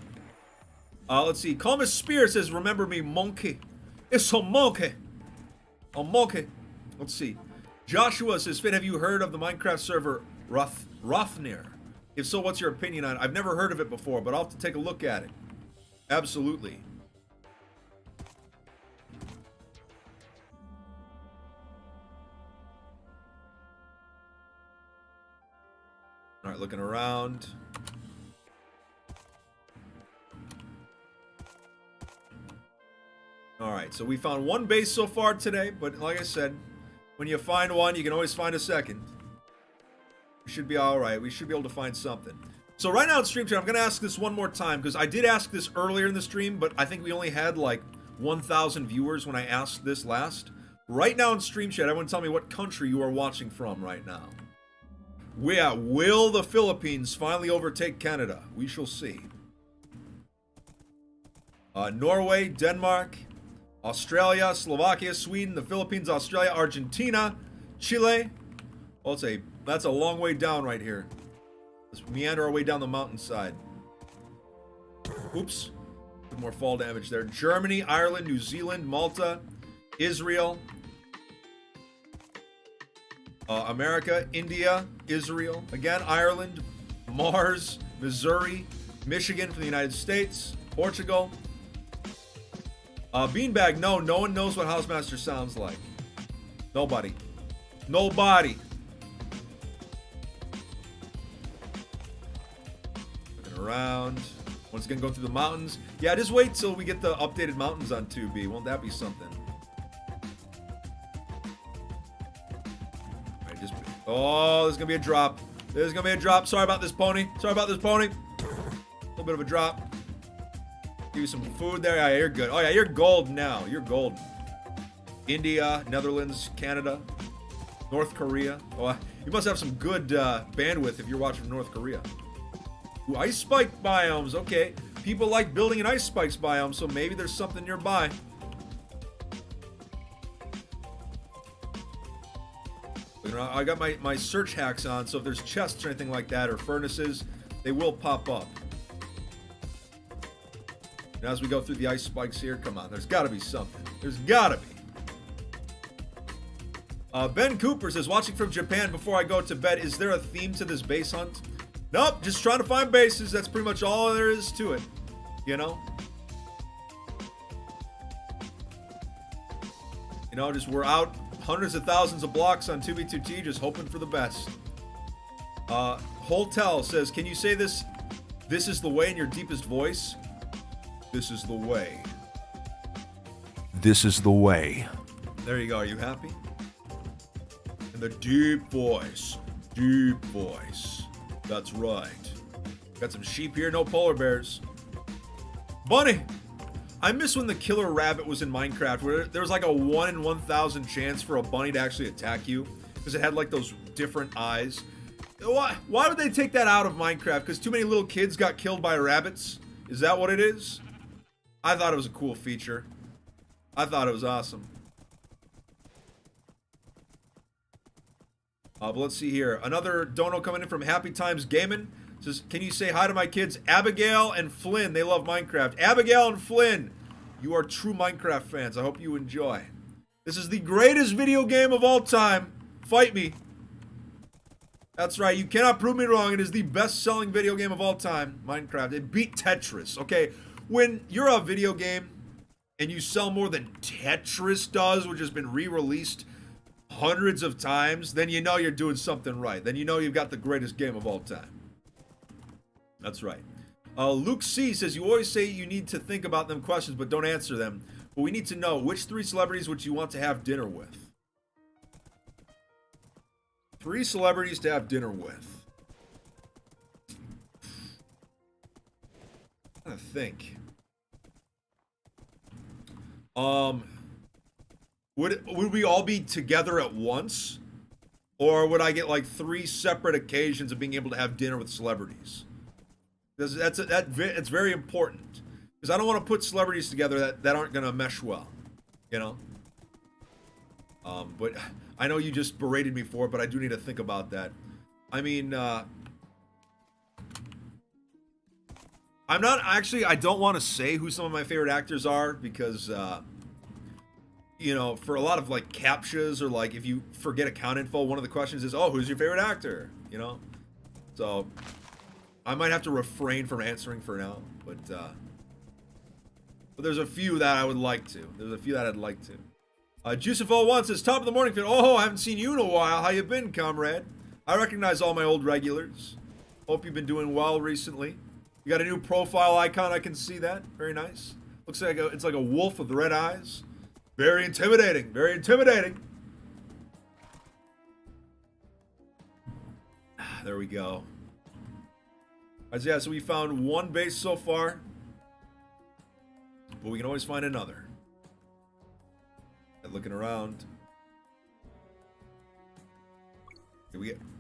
Let's see. Calmus Spear says, remember me, monkey. It's a monkey. A monkey. Let's see. Joshua says, Fit, have you heard of the Minecraft server Rothnir? If so, what's your opinion on it? I've never heard of it before, but I'll have to take a look at it. Absolutely. All right, looking around. All right, so we found one base so far today, but like I said, when you find one, you can always find a second. We should be all right. We should be able to find something. So right now in stream chat, I'm going to ask this one more time because I did ask this earlier in the stream, but I think we only had like 1,000 viewers when I asked this last. Right now in stream chat, everyone tell me what country you are watching from right now. Will the Philippines finally overtake Canada? We shall see. Norway, Denmark, Australia, Slovakia, Sweden, the Philippines, Australia, Argentina, Chile. Oh, that's a long way down right here. Let's meander our way down the mountainside. Oops. Bit more fall damage there. Germany, Ireland, New Zealand, Malta, Israel, America, India, Israel, again, Ireland, Mars, Missouri, Michigan from the United States, Portugal. Beanbag, no one knows what Housemaster sounds like. Nobody. Looking around. Once again, go through the mountains. Yeah, just wait till we get the updated mountains on 2B. Won't that be something? Oh, there's gonna be a drop. There's gonna be a drop. Sorry about this, pony. Sorry about this, pony. A little bit of a drop. Give you some food there. Yeah, you're good. Oh yeah, you're golden now. You're golden. India, Netherlands, Canada, North Korea. Oh, you must have some good bandwidth if you're watching from North Korea. Ooh, ice spike biomes. Okay. People like building an ice spikes biome, so maybe there's something nearby. You know, I got my search hacks on, so if there's chests or anything like that, or furnaces, they will pop up. And as we go through the ice spikes here, come on, there's got to be something. There's got to be. Ben Cooper says, watching from Japan before I go to bed, is there a theme to this base hunt? Nope, just trying to find bases. That's pretty much all there is to it, you know? You know, just we're out hundreds of thousands of blocks on 2v2t, just hoping for the best. Holtel says, can you say this is the way in your deepest voice? This is the way. This is the way. There you go. Are you happy? In the deep voice. Deep voice. That's right. Got some sheep here, no polar bears. Bunny! I miss when the killer rabbit was in Minecraft, where there was like a 1 in 1,000 chance for a bunny to actually attack you, because it had like those different eyes. Why would they take that out of Minecraft? Because too many little kids got killed by rabbits? Is that what it is? I thought it was a cool feature. I thought it was awesome. But let's see here. Another dono coming in from Happy Times Gaming. Says, can you say hi to my kids, Abigail and Flynn? They love Minecraft. Abigail and Flynn, you are true Minecraft fans. I hope you enjoy. This is the greatest video game of all time. Fight me. That's right. You cannot prove me wrong. It is the best-selling video game of all time, Minecraft. It beat Tetris. Okay, when you're a video game and you sell more than Tetris does, which has been re-released hundreds of times, then you know you're doing something right. Then you know you've got the greatest game of all time. That's right. Luke C says, you always say you need to think about them questions, but don't answer them. But we need to know, which 3 celebrities would you want to have dinner with? 3 celebrities to have dinner with. I'm trying to think. Would we all be together at once? Or would I get like 3 separate occasions of being able to have dinner with celebrities? It's very important. Because I don't want to put celebrities together that aren't going to mesh well. You know? But I know you just berated me for it, but I do need to think about that. I mean, I don't want to say who some of my favorite actors are, because, you know, for a lot of, like, CAPTCHAs, or, like, if you forget account info, one of the questions is, oh, who's your favorite actor? You know? So, I might have to refrain from answering for now, but there's a few that I would like to. There's a few that I'd like to. Juiceful1 says, top of the morning, oh, I haven't seen you in a while. How you been, comrade? I recognize all my old regulars. Hope you've been doing well recently. You got a new profile icon, I can see that. Very nice. Looks like it's like a wolf with red eyes. Very intimidating, very intimidating. There we go. Alright, yeah, so we found 1 base so far. But we can always find another. Looking around.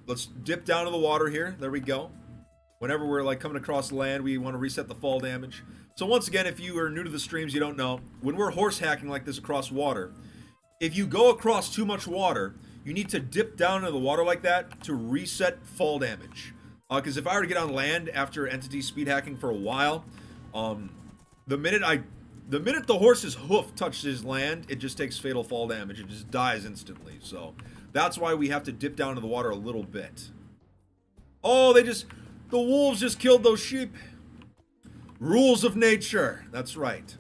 Let's dip down to the water here. There we go. Whenever we're like coming across land, we want to reset the fall damage. So once again, if you are new to the streams, you don't know, when we're horse hacking like this across water, if you go across too much water, you need to dip down into the water like that to reset fall damage. Because if I were to get on land after entity speed hacking for a while, the minute the horse's hoof touches land, it just takes fatal fall damage. It just dies instantly. So that's why we have to dip down to the water a little bit. Oh, the wolves just killed those sheep. Rules of nature. That's right.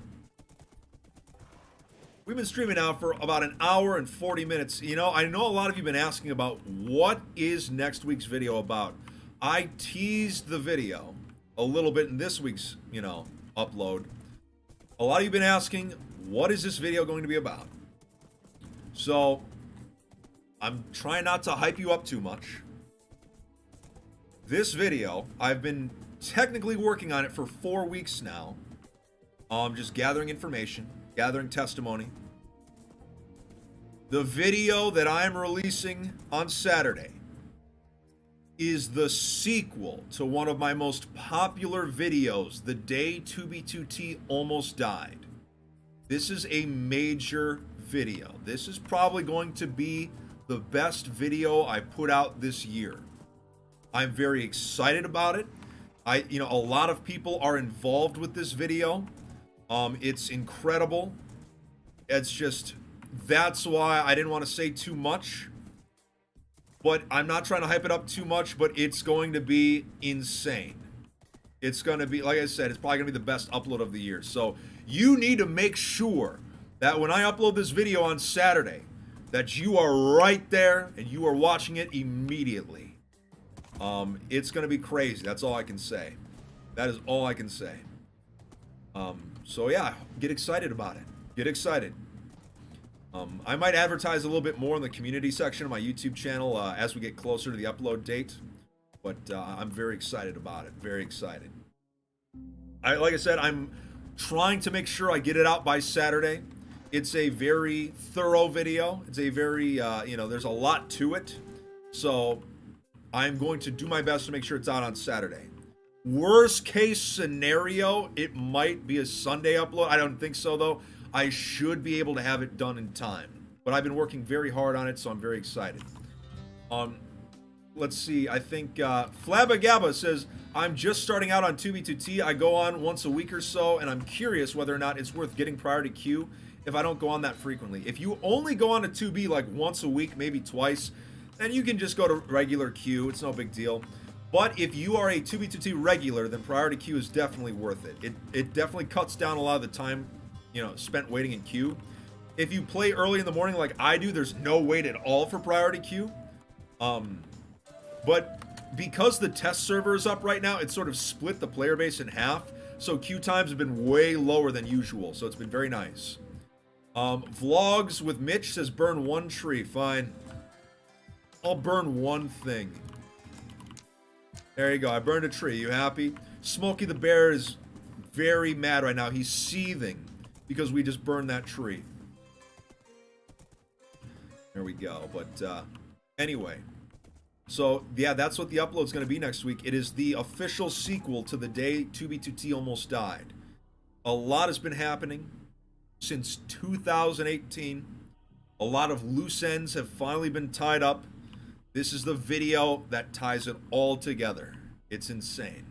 We've been streaming now for about an hour and 40 minutes. You know, I know a lot of you have been asking about what is next week's video about. I teased the video a little bit in this week's, you know, upload. A lot of you have been asking, what is this video going to be about? So, I'm trying not to hype you up too much. This video, I've been technically working on it for 4 weeks now. Just gathering information, gathering testimony. The video that I am releasing on Saturday is the sequel to one of my most popular videos, the day 2B2T almost died. This is a major video. This is probably going to be the best video I put out this year. I'm very excited about it. A lot of people are involved with this video. It's incredible. It's just, that's why I didn't want to say too much. But I'm not trying to hype it up too much, but it's going to be insane. It's going to be, like I said, it's probably going to be the best upload of the year. So you need to make sure that when I upload this video on Saturday, that you are right there and you are watching it immediately. It's going to be crazy. That's all I can say. That is all I can say. So yeah, get excited about it. Get excited. I might advertise a little bit more in the community section of my YouTube channel as we get closer to the upload date. But I'm very excited about it. Very excited. Like I said, I'm trying to make sure I get it out by Saturday. It's a very thorough video. It's a very, there's a lot to it. So I'm going to do my best to make sure it's out on Saturday. Worst case scenario, it might be a Sunday upload. I don't think so, though. I should be able to have it done in time. But I've been working very hard on it, so I'm very excited. Let's see. I think Flabagabba says, I'm just starting out on 2B2T. I go on once a week or so, and I'm curious whether or not it's worth getting priority queue if I don't go on that frequently. If you only go on to 2B like once a week, maybe twice, then you can just go to regular queue. It's no big deal. But if you are a 2B2T regular, then priority queue is definitely worth it. It definitely cuts down a lot of the time, spent waiting in queue. If you play early in the morning like I do, there's no wait at all for priority queue. But because the test server is up right now, it's sort of split the player base in half. So queue times have been way lower than usual. So it's been very nice. Vlogs with Mitch says burn one tree. Fine. I'll burn one thing. There you go. I burned a tree. You happy? Smokey the Bear is very mad right now. He's seething because we just burned that tree. There we go. But anyway. So, yeah, that's what the upload's going to be next week. It is the official sequel to the day 2B2T almost died. A lot has been happening since 2018. A lot of loose ends have finally been tied up. This is the video that ties it all together. It's insane.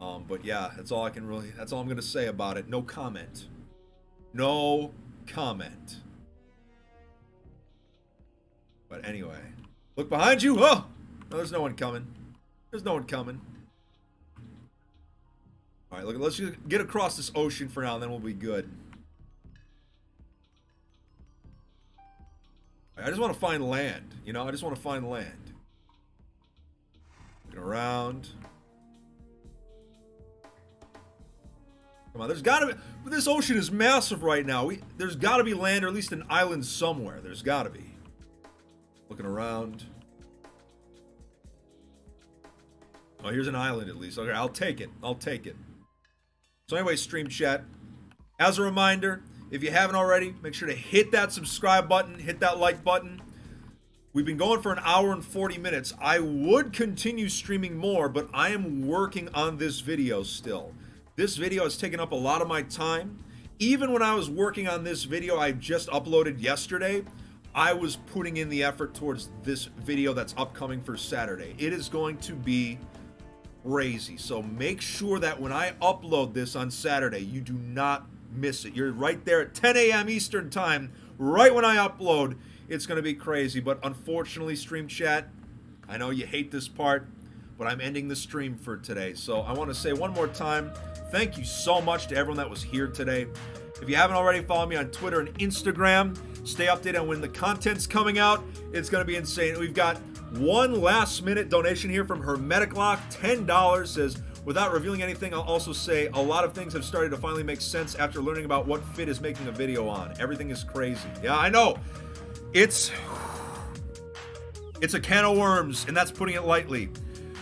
But yeah, that's all I'm going to say about it. No comment. No comment. But anyway, look behind you. Oh, no, there's no one coming. There's no one coming. All right, look, let's just get across this ocean for now, and then we'll be good. I just want to find land, I just want to find land. Looking around. Come on, there's got to be, but this ocean is massive right now. There's got to be land, or at least an island somewhere. There's got to be. Looking around. Oh, here's an island at least. Okay, I'll take it. I'll take it. So anyway, stream chat. As a reminder, if you haven't already, make sure to hit that subscribe button, hit that like button. We've been going for an hour and 40 minutes. I would continue streaming more, but I am working on this video still. This video has taken up a lot of my time. Even when I was working on this video I just uploaded yesterday, I was putting in the effort towards this video that's upcoming for Saturday. It is going to be crazy. So make sure that when I upload this on Saturday, you do not miss it. You're right there at 10 a.m. Eastern time, right when I upload. It's going to be crazy, but unfortunately, stream chat, I know you hate this part, but I'm ending the stream for today. So I want to say one more time, thank you so much to everyone that was here today. If you haven't already, follow me on Twitter and Instagram. Stay updated on when the content's coming out. It's going to be insane. We've got one last minute donation here from Hermetic Lock, $10, says, without revealing anything, I'll also say a lot of things have started to finally make sense after learning about what Fit is making a video on. Everything is crazy. Yeah, I know. It's It's a can of worms, and that's putting it lightly.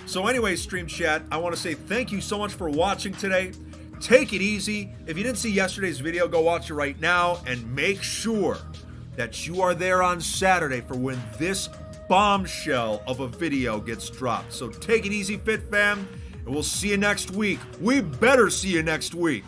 So anyway, Stream Chat, I want to say thank you so much for watching today. Take it easy. If you didn't see yesterday's video, go watch it right now, and make sure that you are there on Saturday for when this bombshell of a video gets dropped. So take it easy, Fit Fam, and we'll see you next week. We better see you next week.